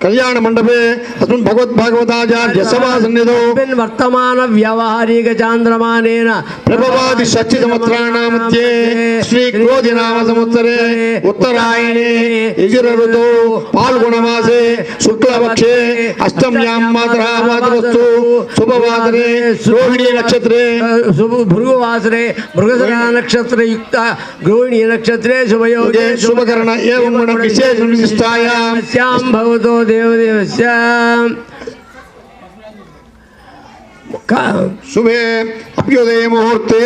కళ్యాణ మండపే అస్మిన్ భగవద్భాగవతాచార్య సభా సన్నిధౌ వర్తమాన వ్యవహారిక చాంద్రమానేన ప్రభవాది షష్ఠి సంవత్సరాణాం మధ్యే శ్రీ క్రోధి నామ సంవత్సరే ఉత్తరాయణే యజుర ఋతౌ పాల్గొనమాసే శుక్లపక్షే అష్టమ్యాం మాతరస్తు శుభవాసరే రోహిణీ నక్షత్రే భృగువాసరే మృగశిర నక్షత్ర యుక్త గృహిణీ నక్షత్రే శుభయోగే శుభకరణ ఏవం గుణ విశేష విశిష్టాయాం శ్యాం భవతో దేవదేవస్య శుభే అభ్యుదయ ముహూర్తే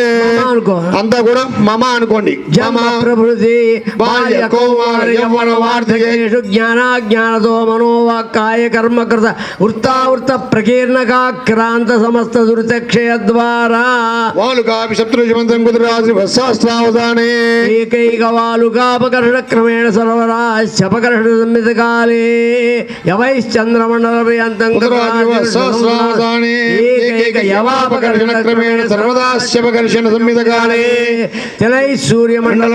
అంతా కూడా మమ అనుకోండి జమ ప్రభృతి బాల్య కౌమార యవ్వన వార్ధకేషు జ్ఞానాజ్ఞానతో మనోవాక్కాయ కర్మకృత వృత్తావృత ప్రకీర్ణకాక్రాంత సమస్త దురితక్షయ ద్వారా వాలుకాపి శత్రుజమంతం కుదురాసి సహస్రావధానే ఏకైక వాలుకాపకర్షణ క్రమేణ సర్వరాశపకర్షణ సంహిత కాలే యవైశ్చంద్రమండల పర్యంతం సహస్రావధానే ఏకైక యవాపకర్షణ క్రమేణ సర్వదాస్యపకర్షణ సంహిత కాలే తిలై సూర్యమండల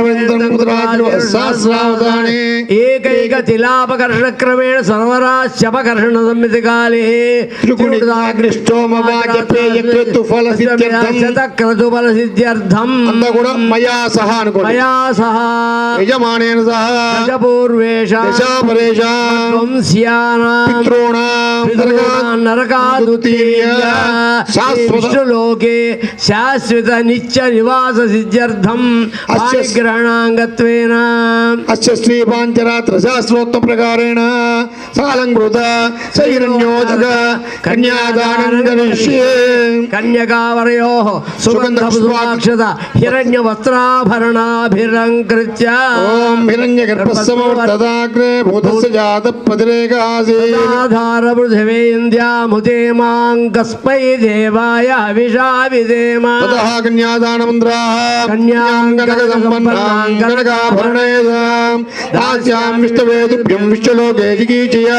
సహస్రావధానే ఏకైక తిలాపకర్షణ క్రమేణ సర్వరాశపకర్షణ సంహిత కాలే శతక్రతు ఫల సిద్ధ్యర్థం అంతా కూడా మయా సహా అనుకోండి మయా సహ యజమానేన సహ పూర్వేషాం దశాపరేషాం వంశ్యానాం పితॄణాం నరకాదుతీర్య విష్ణులోకే శాశ్వత నిత్య నివాస సిద్ధ్యర్థం పాణిగ్రహణాంగత్వేన అస్య శ్రీ పాంచరాత్ర శాస్త్రోక్త ప్రకారేణ సాలంకృత సైరణ్యోదక కన్యాదానం కరిష్యే కన్యకావరయోః సుగంధ పుష్పాక్షత హిరణ్య వస్త్రాభరణాభిరంకృత్య ఓం హిరణ్యగర్భస్సమవర్తదాగ్రే భూతస్య జాతపతిరేకాసీ ఆధార పృథివీ ఇంద్యాముతే మాం కస్మై దేవాయ హవిషా విధేమ తతః కన్యాదానమంత్రాః కన్యాంగనకసంపన్నాం కనకాభరణేదాం దాస్యాం విష్ణవేతుభ్యం విశ్వలోకే జిగీచయ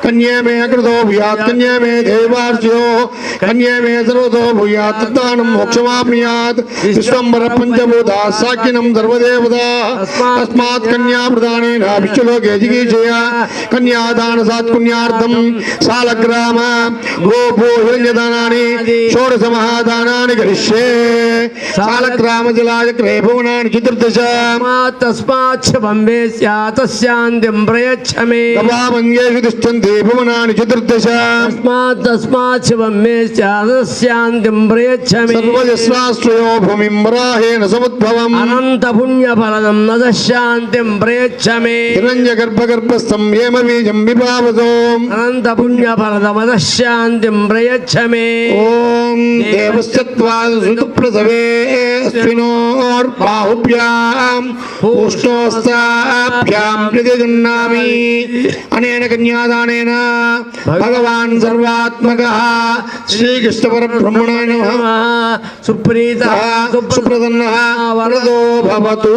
కన్యే మే కృతో భూయాత్ కన్యే మే దేవార్చ్యో కన్యే మే సర్వతో భూయాత్ తద్దానం మోక్షమాప్నుయాత్ విశ్వంబర పంచభూతా సాక్షిణం సర్వదేవతా తస్మాత్ కన్యా ప్రదానేన విశ్వలోకే జిగీచయ కన్యాదాన సాత్పుణ్యార్థం సాలగ్రామ గోపో హిరణ్యదానాని షోడశ మహాదానాన్ని కరిష్యే సాలగ్రామజలాచక్రే భువనాన్ని చతుర్దశ తస్మాత్ శుభంబే తస్యాంతిం ప్రయచ్చ మే గవామన్యేషు తిష్టంతి భువనాన్ని చతుర్దశ తస్మాత్ శుభంబే తస్యాంతిం ప్రయచ్చ మే సర్వజస్వాశ్రయో భూమిం వరాహేణ సముద్భవం అనంత పుణ్యఫలదం నదశాంతిం ప్రయచ్చ మే హిరణ్యగర్భగర్భస్థం ఏమ బీజం విభావతో అనంత పుణ్యఫలదమదశాంతిం ప్రయచ్చ మే ఓం దేవశ్చత్వాదశుతప్రసవే అశ్వినోర్బాహుభ్యాం ఉష్ణోస్తాభ్యాం ప్రతిగృహ్ణామి అనేన కన్యాదానేన భగవాన్ సర్వాత్మకః శ్రీకృష్ణ పరబ్రహ్మణే నమః సుప్రీతః సుప్రసన్నః వరదో భవతు.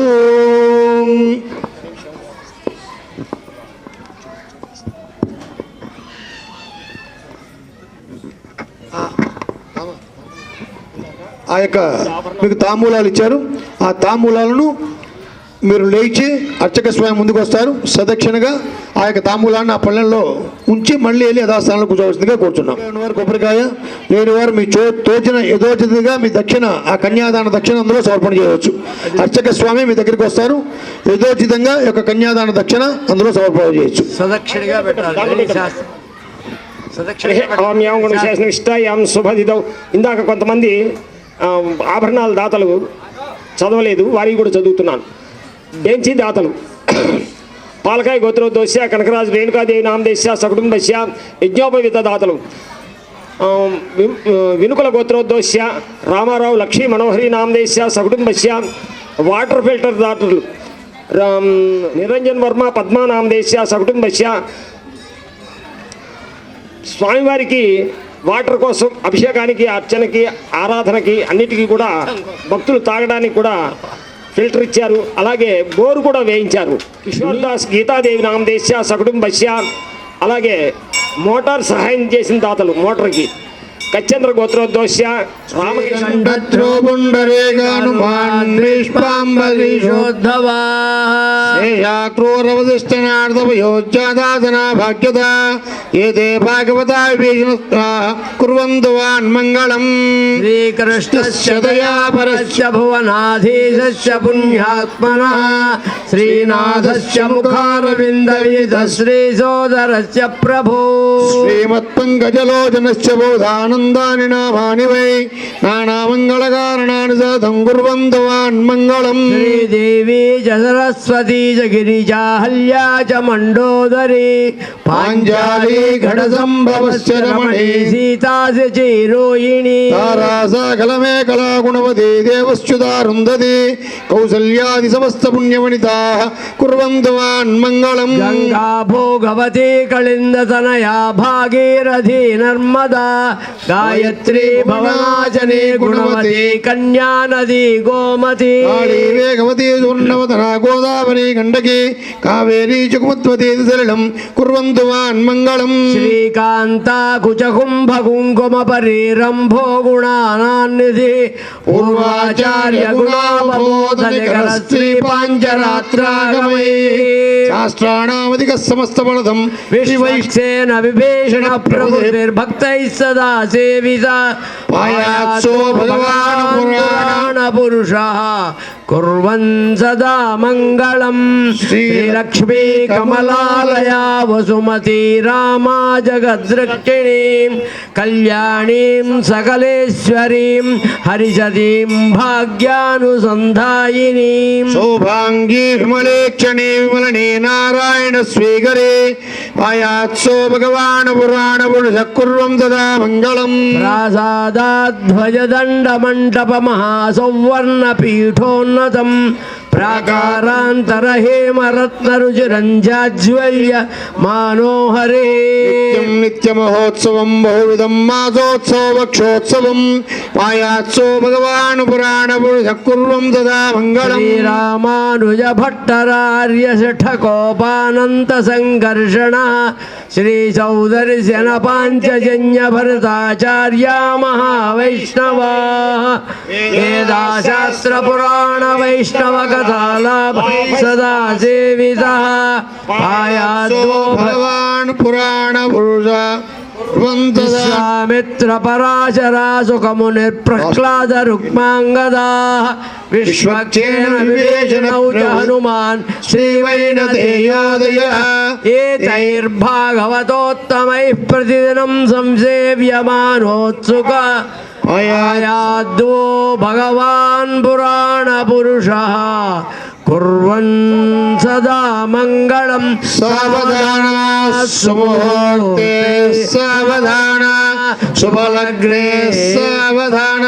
ఆ యొక్క మీకు తాంబూలాలు ఇచ్చారు. ఆ తాంబూలాలను మీరు లేచి అర్చక స్వామి ముందుకు వస్తారు. సదక్షిణగా ఆ యొక్క తాంబూలాన్ని ఆ పళ్ళెంలో ఉంచి మళ్ళీ వెళ్ళి యథాస్థానంలో కూర్చోవలసిందిగా కూర్చున్నాం. వారు కొబ్బరికాయ లేని వారు మీ తోచిన యథోచితంగా మీ దక్షిణ ఆ కన్యాదాన దక్షిణ అందులో సమర్పణ చేయవచ్చు. అర్చక స్వామి మీ దగ్గరికి వస్తారు. యథోచితంగా ఈ యొక్క కన్యాదాన దక్షిణ అందులో సమర్పణ చేయొచ్చు. సదక్షిణగా పెట్టాలి. విశేషణ ఇష్టాయాం శుభదిదౌ. ఇందాక కొంతమంది ఆభరణాల దాతలు చదవలేదు, వారికి కూడా చదువుతున్నాను. బెంచి దాతలు పాలకాయ గోత్రోద్దేశ్య కనకరాజు రేణుకాదేవి నామదేశ్య సకుటుంబస్య యజ్ఞోపవిత దాతలు వినుకుల గోత్రోద్దేశ్య రామారావు లక్ష్మీ మనోహరి నామదేశ్య సకుటుంబస్య వాటర్ ఫిల్టర్ దాతలు నిరంజన్ వర్మ పద్మా నామదేశ్య సకుటుంబస్య స్వామివారికి వాటర్ కోసం అభిషేకానికి అర్చనకి ఆరాధనకి అన్నిటికీ కూడా భక్తులు తాగడానికి కూడా ఫిల్టర్ ఇచ్చారు. అలాగే బోరు కూడా వేయించారు. కిషోర్ దాస్ గీతాదేవి నామదేశ్య సకుటుంబస్య అలాగే మోటార్ సహాయం చేసిన దాతలు మోటార్కి కచ్చేంద్ర గోత్రోద్దేశ్య భాగ్యత ఏదే భాగవతా కుర్వంతు మంగళం. శ్రీకృష్ణస్య దయాపరస్య భువనాధీశస్య పుణ్యాత్మనః శ్రీనాథస్య ముఖారవిందవిద శ్రీసోదరస్య ప్రభో శ్రీమత్పంకజలోచనస్య బోధానందాని నామాని వై నానామంగళకారణాని సదం కుర్వంతు మంగళం. శ్రీదేవి చ సరస్వతీ చ గిరిజా హల్యా చ మండోదరి పాంచాలి ఘట సంభవస్య రమణీ సీతా చిరోయిణి సకలమే కళా గుణవతి దేవశ్చుతారుందతి కౌసల్యాది సమస్త పుణ్యవనితా కుర్వంతు మంగళం. గంగా భోగవతి కళిందతనయా భాగీరథి నర్మదా గాయత్రి భవనాచనే గుణవతి కన్యా నది గోమతి కాళీ వేగవతి సువర్ణవదనా గోదావరి గండకి కావేరీ చుకుమత్వతి సరళం కుర్వంతు మంగళం. శ్రీకాంత కుచకుంభ కుంకుమ పరిరంభో గుణానాన్నిధి పూర్వాచార్య గుణామబోధనికర శ్రీ పాంచరాత్రాగమై శాస్త్రాణామధిక సమస్త బలదం విశ్వైక్షేణ విభీషణ ప్రభుర్భక్తై సదా సేవిత పాయాత్సో భగవాన్ పురుషః కుర్వన్ సదా మంగళం. శ్రీలక్ష్మీ కమలాలయా వసుమతి రామా జగద్రక్షిణీం కళ్యాణీం సకలేశ్వరీం హరిసతీం భాగ్యానుసంధాయినీం శోభాంగీ విమలేక్షణే విమలనే నారాయణ స్వీకరే పాయాత్సో భగవాన్ పురాణ పురుష కుర్వం సదా మంగళం. ప్రాసాదాధ్వజదండ మంటప మహాసౌవర్ణ పీఠోన్నతం ప్రాకారాంతర హేమరత్నరుచిరంజాజ్వల్య మానోహరే నిత్యమహోత్సవం బహువిధం మాసోత్సవక్షోత్సవం పాయాత్సో భగవాన్ పురాణ పురుష కుర్వం సదా మంగళం. శ్రీరామానుజ భట్టరార్య శఠకోపానంత సంకర్షణ శ్రీ సౌదర్శన పాంచజన్య భరతాచార్య మహావైష్ణవా వేదాశాస్త్ర పురాణ వైష్ణవ కథాలాభ సదా సేవిత పాయాదో భగవాన్ పురాణ పురుష విశ్వామిత్ర పరాశరా సుఖమునిర్ప్రహ్లాద రుక్మాంగదా విశ్వక్షేణ వివేచనౌ చ హనుమాన్ శ్రీవైనతేయోదయ ఏతైర్భాగవతోత్తమైః ప్రతిదినం సంసేవ్యమానోత్సుక అయాద్వో భగవాన్ పురాణ పురుషః కుర్వన్ సదా మంగళం సావధాన సుముహూర్తే సావధాన శుభలగ్నే సావధాన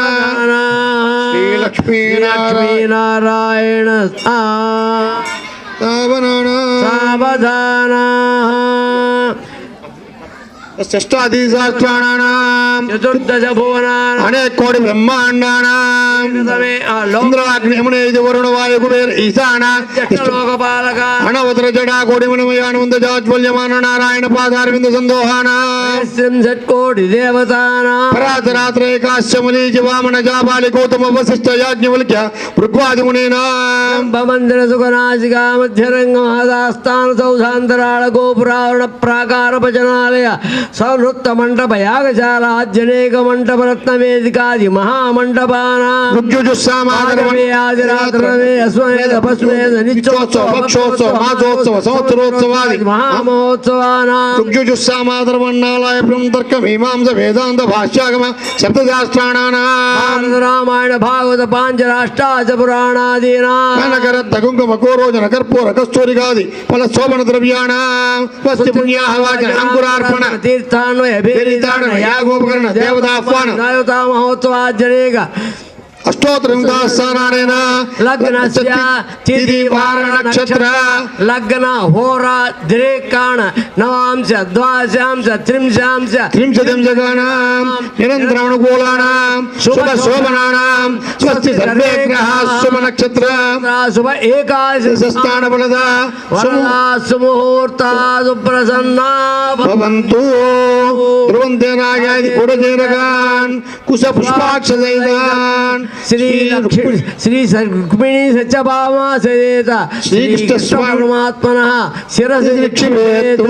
శ్రీలక్ష్మీనారాయణ సావధాన షష్టాధిసహస్రాణానాం చతుర్దశ భువనానాం అనేక కోటి బ్రహ్మాండానాం ఇంద్రాగ్నిమునే వరుణ వాయు కుబేర ఈశాన లోకపాలక అనవతర జడా కోటి మునిమయానంద జాజ్వల్యమాన నారాయణ పాదారవింద సందోహానాం షట్కోటి దేవతానాం పరాతరాత్రేకాశ్యముని వామన జాబాలి గౌతమ వశిష్ఠ యాజ్ఞవల్క్య భృగ్వాది మునీనాం మందిర సుఖనాశికా మధ్యరంగ మహదాస్థాన సౌధాంతరాళ గోపురావరణ ప్రాకార భజనాలయ సౌనృత్త మంటప యాగశాల ఆద్యనేక మంటప రత్న వేదికాది మహామంటపానాం ఆదిరాత్రమే అశ్వమేధ పశ్వేధ నిత్యోత్సవ భక్షోత్సవ మాసోత్సవ సంవత్సరోత్సవాది మహామహోత్సవానాం ఋగ్యుజుస్సామాధర్మన్నాలయ బ్రహ్మతర్క మీమాంస వేదాంత భాష్యాగమ సప్తశాస్త్రాణానాం రామాయణ భాగవత పాంచరాష్టాచ పురాణాదీనాం కనకరత్న కుంకుమ కోరోజన కర్పూర కస్తూరిగాది ఫల శోభన ద్రవ్యాణాం వస్తి పుణ్యాహవాచన అంకురార్పణ తీర్థాన్వయ యాగోపకరణ దేవతాహ్వాన దేవతా మహోత్సవాజనేక అష్టోత్తరంగాస్థానానేన లగ్నస్య తిథి వార నక్షత్ర లగ్న హోర దిరేకాణ నవాంశ ద్వాదశాంశ త్రింశాంశ త్రింశతింశగానాం నిరంతరానుకూలానాం శుభ శోభనానాం స్వస్తి సర్వే గ్రహాః శుభ నక్షత్ర శుభ ఏకాదశ స్థాన ఫలద సుముహూర్తా సుప్రసన్నా భవంతు ధ్రువంతే రాగాది కుడజేరగాన్ కుశ పుష్పాక్షదైదాన్ శ్రీ రుక్మిణీ సత్యభామా సదేత శ్రీకృష్ణ పరమాత్మన శిరసి నిక్షిపేతు.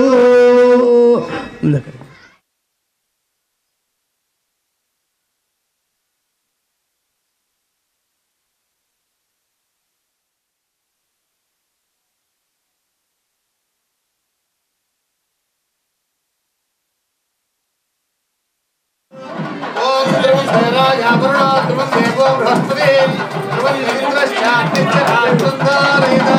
ఓం ధ్రువం ధైరాయ వరుణో ధ్రువం దేవో బృహస్పతి ధ్రువం ఇంద్రశ్చాత్యక్షరాత్రంధారయత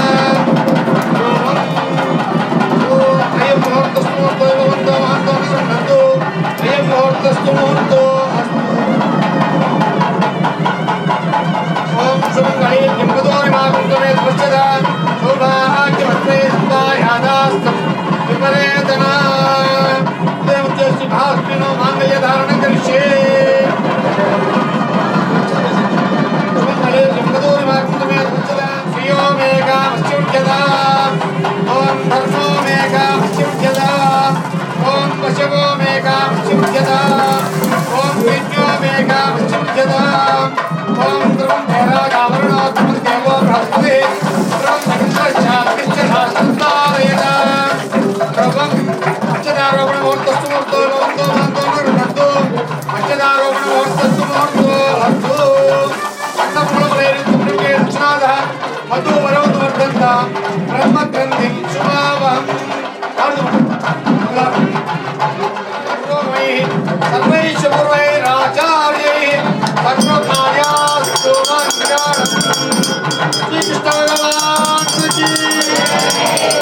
అయం ముహూర్తస్తు ముహూర్తో భవంతో మహంతో నిసంధంతు అయం ముహూర్తస్తు ముహూర్తో ఓం శుభం గణేయం కింపదో విమాకుంతమే స్పృశ్యత సౌభాగ్యమత్రే స్థాయాదాస్తం విపరేతనా భాస్మినో మాంగళ్య ధారణ కరిష్యే శ్రియో మేఘా మత్స్యుజ్యదా ఓం ధర్మో మేఘా మత్స్యుజ్యదా ఓం పశవో మేఘా మత్స్యుజ్యదా ఓం విజ్ఞో మేఘా మత్స్యుజ్యదా ఓం ధ్రువం ధైరాజావరణో ధ్రువం దేవో బృహస్పతి ధ్రువం నక్షత్రచాత్రిశ్చరాశంతారయత ధ్రువం అక్షదారోపణ ముహూర్తస్తు ముహూర్తో భవంతో భవంతో నిర్బంధో అక్షదారోపణ ముహూర్తస్తు ముహూర్తో అర్థో అన్నమూలమలైరుత్తుకే రుచినాథ మధు వరవతు వర్ధంత బ్రహ్మగ్రంథిం శుభావహం సర్వైః పూర్వైరాచార్యైః సర్వకార్యాస్తు మంగళం. శ్రీకృష్ణ భగవాన్ కీ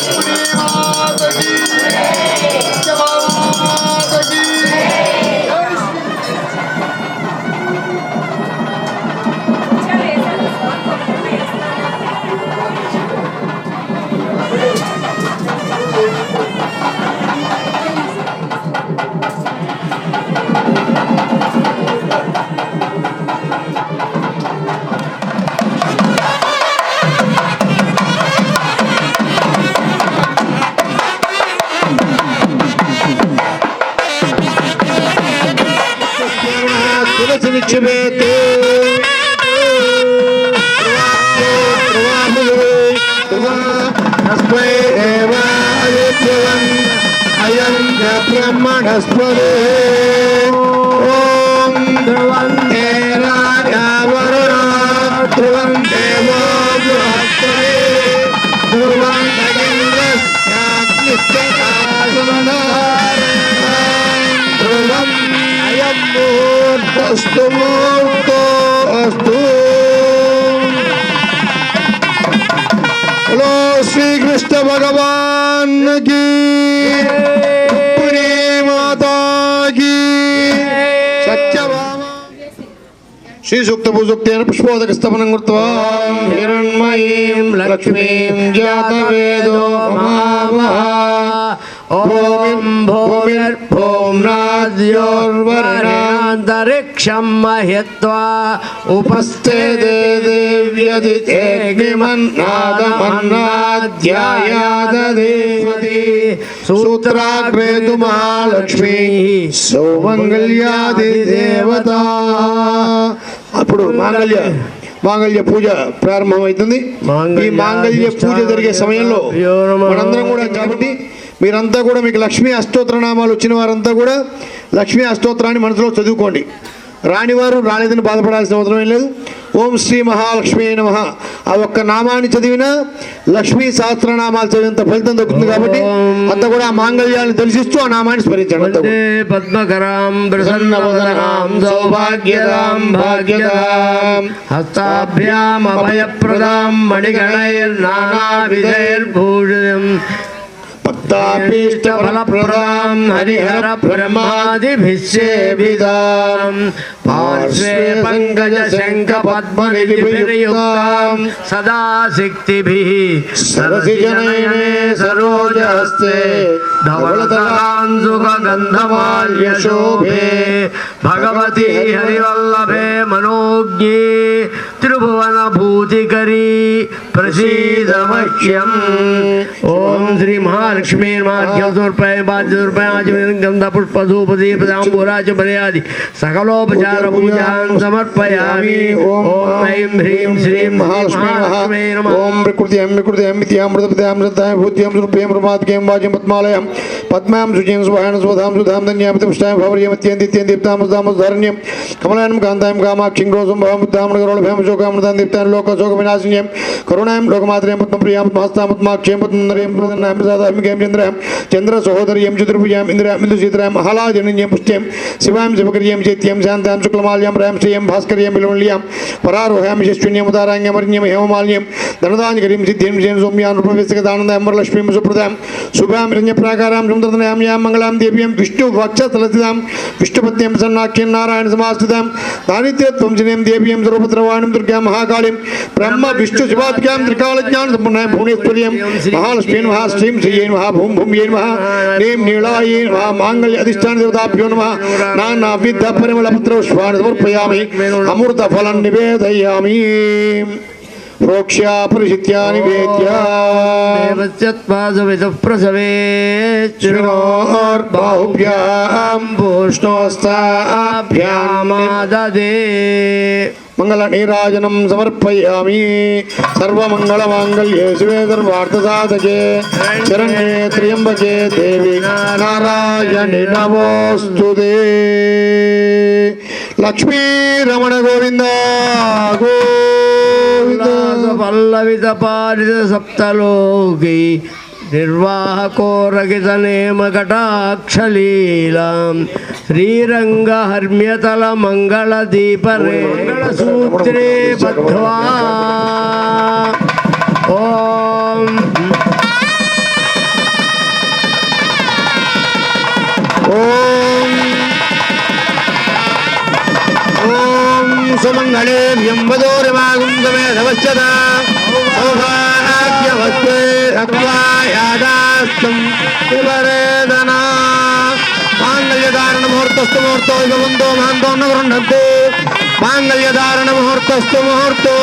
రుక్మిణీ మాతా కీ సత్యభామా కీ జై శ్రీ తులసి నిక్షిపేతు తస్మై దేవాయ అయం బ్రహ్మణస్పదే ఓం ధ్రువంతే రాజా వరుణ ధ్రువంతే వో బృహస్పతి ధ్రువం అయం మూర్తస్తు మూర్తో అస్తు. హలో శ్రీకృష్ణ భగవాన్ की माता की सत्यभामा श्री सूक्त भूसुक्तेन पुष्पोदक स्तपनं कृत्वा हिरण्मयीं लक्ष्मीं जातवेदो महामः ओम भूमिर्भुवनाद्योर्वर्णान्तरिक्षं महित्वा उपस्थे देव्यदितेऽग्निमन्नादमन्नाध्यायाददेवति सूत्राग्रे तु महालक्ष्मी सौमङ्गल्यादिदेवता. అప్పుడు మాంగళ్య పూజ ప్రారంభమవుతుంది. ఈ మాంగళ్య పూజ జరిగే సమయంలో మనందరం కూడా కాబట్టి మీరంతా కూడా మీకు లక్ష్మీ అష్టోత్తర నామాలు వచ్చిన వారంతా కూడా లక్ష్మీ అష్టోత్తరాన్ని మనసులో చదువుకోండి. రానివారు రాలేదని బాధపడాల్సిన అవసరం ఏం లేదు. ఓం శ్రీ మహాలక్ష్మీ నమః ఆ ఒక్క నామాన్ని చదివినా లక్ష్మీ సహస్రనామాలు చదివినంత ఫలితం దొరుకుతుంది. కాబట్టి అంతా కూడా ఆ మాంగళ్యాన్ని దర్శిస్తూ ఆ నామాన్ని స్మరించండి. పద్మకరాం ప్రసన్నవదనాం సౌభాగ్యదాం భాగ్యదాం హస్తాభ్యాం అభయప్రదాం మణిగణైర్నానావిధైర్భూషితం భక్తాభీష్టఫలప్రదాం హరిహర బ్రహ్మాదిభిస్సేవిదాం పార్శ్వే పంకజ శంఖ పద్మనిధిభిర్యుక్తాం సదా శక్తిభిః సరసిజనయనే సరోజహస్తే ధవళతలాంశుక గంధమాల్యశోభే భగవతి హరివల్లభే మనోజ్ఞే త్రిభువన భూతికరీ ప్రసీద మహ్యం. ఓం శ్రీ మహాలక్ష్మీ గంధ పుష్ప ధూపదీపదాంబురాచ మర్యాది సకలోపచార పూజాం సమర్పయామి. ఓం ఐం హ్రీం శ్రీం మహాలక్ష్మీ నమః. ఓం ప్రకృతి అమృతి అమృతపదాం శ్రద్ధాయ భూత్యం స్వరూప్యం ప్రమాద్యం వాజ్యం పద్మాలయం పద్మాం శుచిం స్వహాన స్వధాం సుధాం ధన్యామితిష్టాయం భవర్యమత్యందిత్యం దీప్తామస్తామధారణ్యం కమలాయం కాంతాయం కామాక్షిం గ్రోసం భవముద్దామణగరోళభ్యాం శోకామృతాం దీప్తాం లోక శోక వినాశిన్యం కరుణాయం లోకమాత్రయం పద్మప్రియాం పద్మహస్తాం పద్మాక్షయం పద్మనరేం ప్రదన్నాం ప్రసాదాత్మికం చంద్రాం చంద్ర సహోదర్యం చతుర్భుజాం ఇంద్రాం ఇందుచిత్రాం ఆహ్లాదజనన్యం పుష్ట్యం శివాం శివకర్యం చైత్యం శాంతాం శుక్లమాల్యం రాం శ్రియం భాస్కర్యం విలువల్యాం పరారోహాం యశస్విన్యం ఉదారాంగమర్ణ్యం హేమమాల్యం ధనదాంజకరిం సిద్ధిం జైన సౌమ్యానుప్రవేశగదానందాం వరలక్ష్మీం సుప్రదాం శుభాం హిరణ్యప్రాకారాం సుందరతనయాం యాం మంగళాం దేవ్యం విష్ణు వక్షస్థలసితాం విష్ణుపత్యం సన్నాఖ్యం నారాయణ సమాస్థితాం దారిద్ర్యత్వం జనేం దేవ్యం సర్వపుత్రవాణిం దుర్గాం మహాకాళీం బ్రహ్మ విష్ణు శివాత్యాం త్రికాలజ్ఞాన సంపన్నాం భువనేశ్వర్యం మహాలక్ష్మీ నమః శ్రీం శ్రీయై నమః భూం భూమ్యై నమః నీం నీళాయై నమః మాంగళ్య అధిష్టాన దేవతాభ్యో నమః నానావిధ పరిమళ పత్రపుష్పాణి సమర్పయామి అమృత ఫలం నివేదయామి. ప్రోక్ష్యా పరిషిత్యా నివేద్యా దేవస్యత్పాదవిదుః ప్రసవే బాహుభ్యాం భూష్ణోస్తాభ్యామాదదే మంగళ నీరాజనం సమర్పయామి. సర్వమంగళమాంగళ్యే శివే సర్వార్థసాధకే శరణ్యే త్ర్యంబకే దేవి నారాయణి నమోస్తుతే. లక్ష్మీ రమణ గోవింద గోవింద. పల్లవిత పారిత సప్తలోకి నిర్వాహకోరగిత నేమ కటాక్షలీలాం శ్రీరంగ హర్మ్యతల మంగళ దీపరే మంగళసూత్రే బద్ధ్వా. ఓం ఓం సుమంగళే వ్యంబదోరిమాగం సమేధవశ్యత సౌభాగ్యవస్తే అత్వాయాదాస్తం విపరేదనా మాంగళ్యధారణ ముహూర్తస్థు ముహూర్తో ఇవంతో మహంతో నగరుండకు మాంగళ్యధారణ ముహూర్తస్థు ముహూర్తో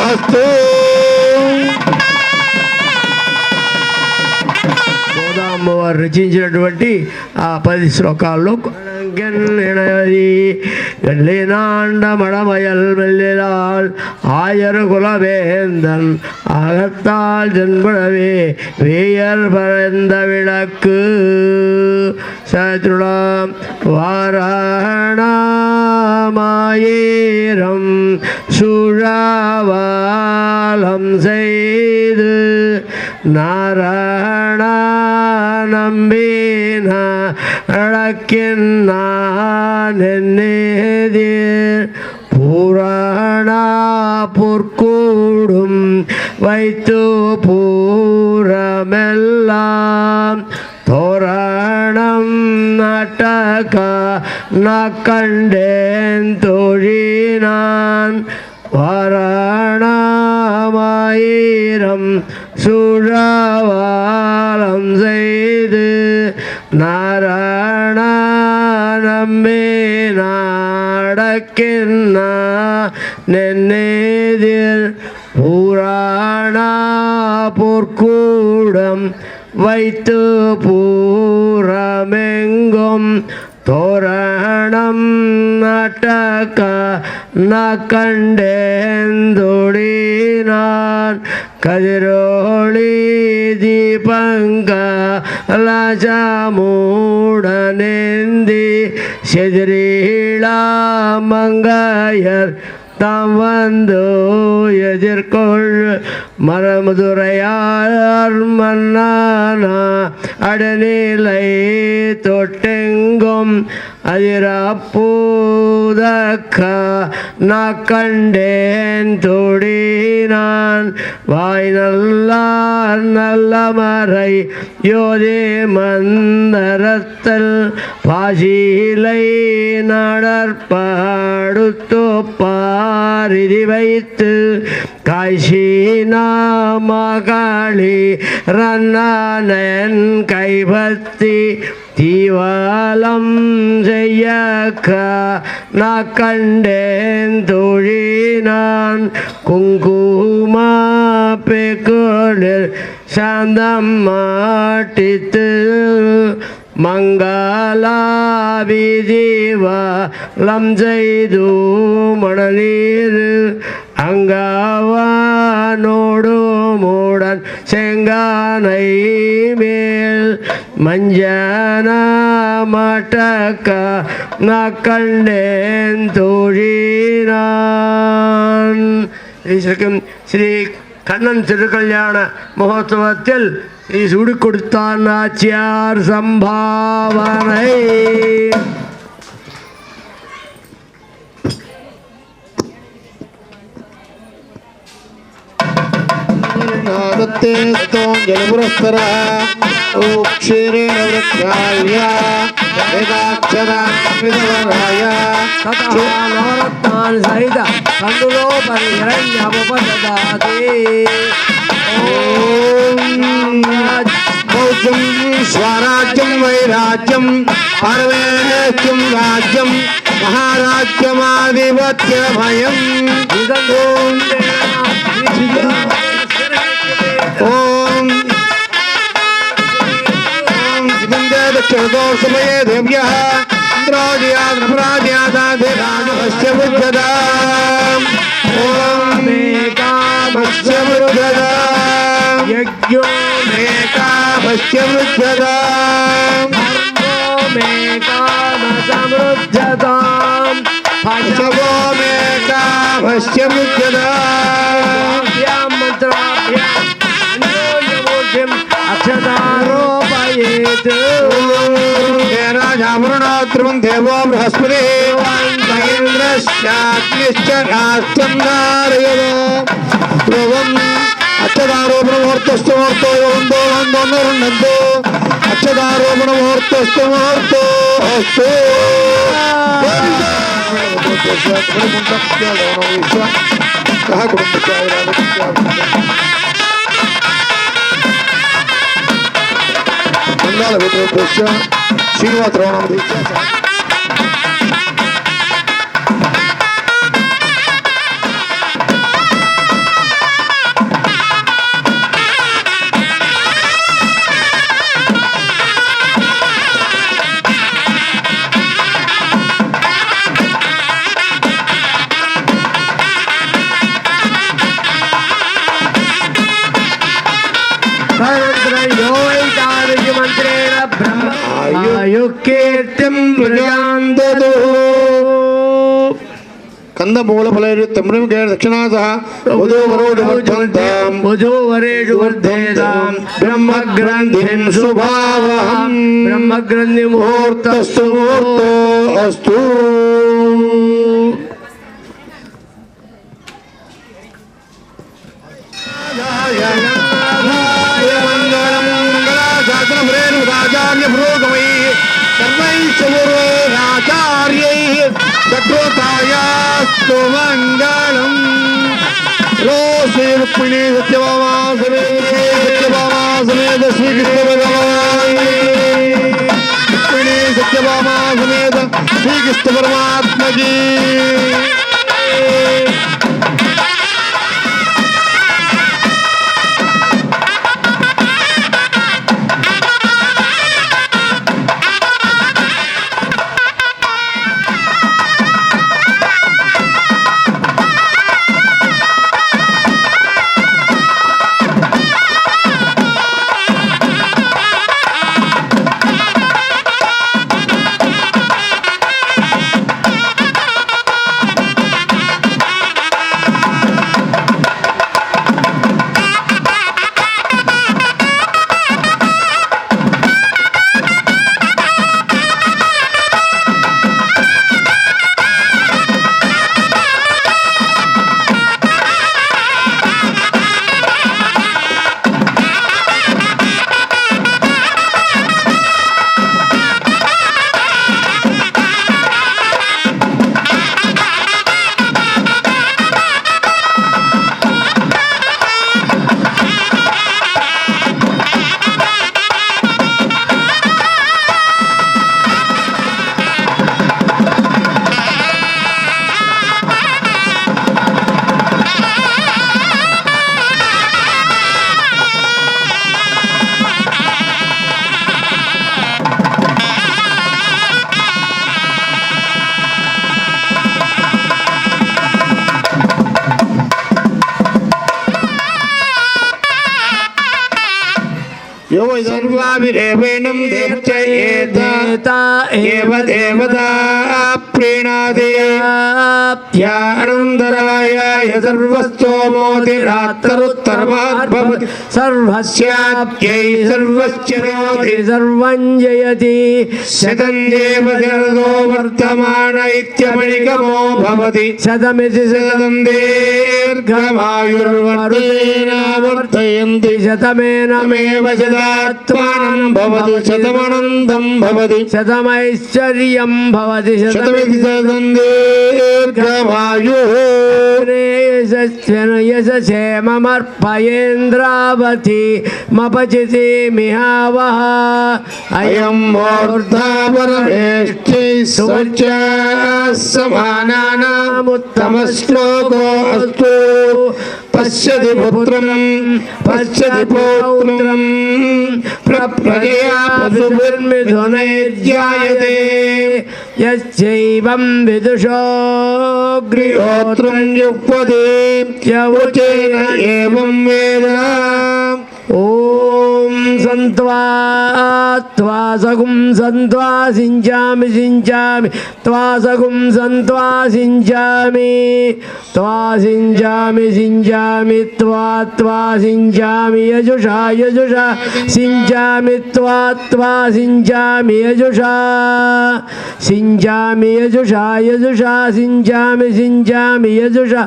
అస్తు. అమ్మవారు రచించినటువంటి ఆ 10 శ్లోకాల్లో இணையதி வெள்ளினாண்ட மடமயல் வெள்ளிலால் ஆயர் குலவேந்தன் அகத்தால் ஜன்புடவே வீயர் பரந்த விளக்கு சத்ருடாம் வாரணமாயிரம் சுழாவாலம் செய்து நாராயண நம்பின அழக்கின்னான் என்னேதிர் புராண பொற்கூடும் வைத்து பூரமெல்லாம் தோரணம் நாட்டக நக்கண்டேன் தொழினான் வாரணமாயிரம் சுழவாலம் செய்து நாராயண நம்பி நாடக்கின்ன நென்னேதிர் புராண பொற்கூடம் வைத்து பூரமெங்கும் தோரணம் நாட்டக்க நக்கண்டேந்துடினான் கதிரோளி தீபங்க லஜமூடனேந்தி செதிரீளா மங்கையர் தாம் வந்து எதிர்கொள் மரமுதுரையார் மன்னானா அடநிலை தொட்டெங்கும் அதிரப்பூதக்க நாக்கண்டேன் தொடினான் வாய் நல்லார் நல்ல மறை யோதே மந்தரத்தல் பாசிலை நடற்பாடுத்தோப்பாரிதி வைத்து காய்ச்சினா மகளி ரன்னானன் கைபத்தி தீவாலம் செய்யக்க நாக்கண்டேன் தொழினான் குங்குமா பெக்குளிர் சாந்தம் மாட்டித்து மங்களாபிதிவலம் செய்து மணநீர் அங்கவானோடு மூடன் செங்கானை மேல் மஞ்சன மட்டக்க நக்கண்டேன் தொழினான். ஸ்ரீ கண்ணன் திருக்கல்யாண மகோத்சவத்தில் சூடி கொடுத்தான் நாச்சியார் சம்பாவனை. जलपुरस्तर क्षीरेण वृक्षाय वेदाक्षराय नवरत्नान् सहित कण्डुलोपरि हिरण्यमुपददाति. भौजं स्वराज्यं वैराज्यं परमेष्ठं राज्यं महाराज्यमाधिपत्यमयम् ओम दक्षिणदोषमये देव्यः इंद्रादियाद्रपरादियादाधिराजभस्य बुद्धदा ओम मेकाभस्य बुद्धदा यज्ञो मेकाभस्य बुद्धदा धर्मो मेकाभसमृद्धताम् पशवो मेकाभस्य बुद्धदा अक्षतारोपयेत् राजावरुणात्रिवं देवो बृहस्पतिः महेन्द्रश्चाग्निश्च राष्ट्रन्नारयम् अक्षतारोपणमुहूर्तस्तु मुहूर्तो योगन्तो वन्दो रुण्डन्तो अक्षतारोपणमुहूर्तस्तु मुहूर्तो अस्तु कः कुटुम्बस्याय मंगल विद्रोह श्रीनिवास राव మంత్రేణ బ్రహ్మ ఆయుకీర్తిం ప్రజాందదు కందమూల ఫలైరుత్తమ్రం కేర దక్షిణాస వధూవరేషు వర్ధేదాం బ్రహ్మగ్రంథిం శుభావహం బ్రహ్మగ్రంథి ముహూర్తస్తు ముహూర్తో అస్తు. చక్రోతాయాస్తు మంగళం. శ్రీ రుక్మిణీ సత్యభామా సమేత శ్రీకృష్ణ భగవాన్ రుక్మిణీ సత్యభామా సమేత శ్రీకృష్ణ పరమాత్మకి. సర్వాభిరేవేణం దేవతా ఏవ దేవతా ప్రీణాదేయానందరాయ సర్వస్తోమోతిరాత్తరుత్తరమాద్భవతి సర్వస్యాప్యై సర్వస్యనోతి సర్వం జయతి శతం దేవశరదో వర్తమాన ఇత్యమణికమో భవతి శతమితి శతం దీర్ఘమాయుర్వర్ధయంతి శతమేనమేవ శతాత్మానం భవతి శతమనందం భవతి శతమైశ్వర్యం భవతి శతమితి శతం దీర్ఘమాయుః యశసేమమర్పయేంద్రావతి మపచితి మిహావహ అయం మూర్ధా పరమేష్ఠై సమానానాముత్తమ శ్లోకో అస్తు. పశ్యతి పుత్రం పశ్యతి పౌత్రం ప్రజయా పశుభిర్మిథునైర్జాయతే యశ్చైవం విదుషో గృహోత్రం యుక్వతే యవుచేన ఏవం వేద. ఓం సంత్వా సగుం సంత్వా సించామి సించామి త్వాసగుం సంత్వా సించామి సించామి సించామి త్వా సించామి యజుషా యజుషా సించామి త్వా సించామి యజుషా సించామి యజుషా యజుషా సించామి సించామి యజుషా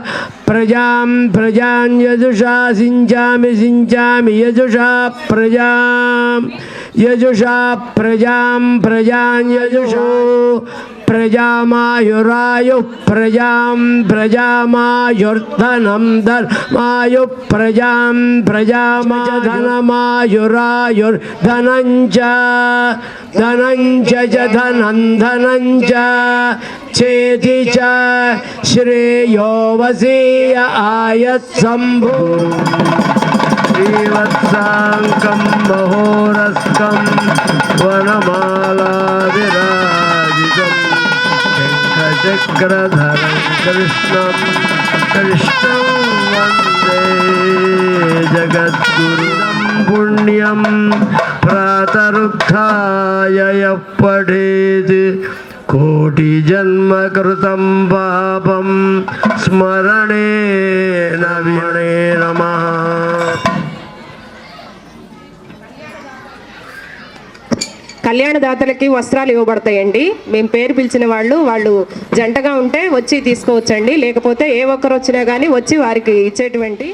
ప్రజాం ప్రజాం యజుషా సించామి సించామి యజుషా ప్రజాం యజుషా ప్రజాం ప్రజాం యజుషో ప్రజామాయురాయు ప్రజాం ప్రజామాయుర్ధనం ధర్మాయు ప్రజాం ప్రజామాధనమాయురాయుర్ధనంచ ధనంచ ధనం ధనంచ చేతి చ శ్రేయో వసీయ ఆయత్ శంభు. శ్రీవత్సాంకం మహోరస్కం వనమాలావిరాజితం శంఖచక్రధరం కృష్ణం కృష్ణం వందే జగద్గురుం. పుణ్యం ప్రాతరుత్థాయ యః పఠేత్ కోటి జన్మ కృతం పాపం స్మరణేన వినే నమః. కళ్యాణదాతలకి వస్త్రాలు ఇవ్వబడతాయండి. మేము పేరు పిలిచిన వాళ్ళు జంటగా ఉంటే వచ్చి తీసుకోవచ్చండి. లేకపోతే ఏ ఒక్కరు వచ్చినా కానీ వచ్చి వారికి ఇచ్చేటువంటి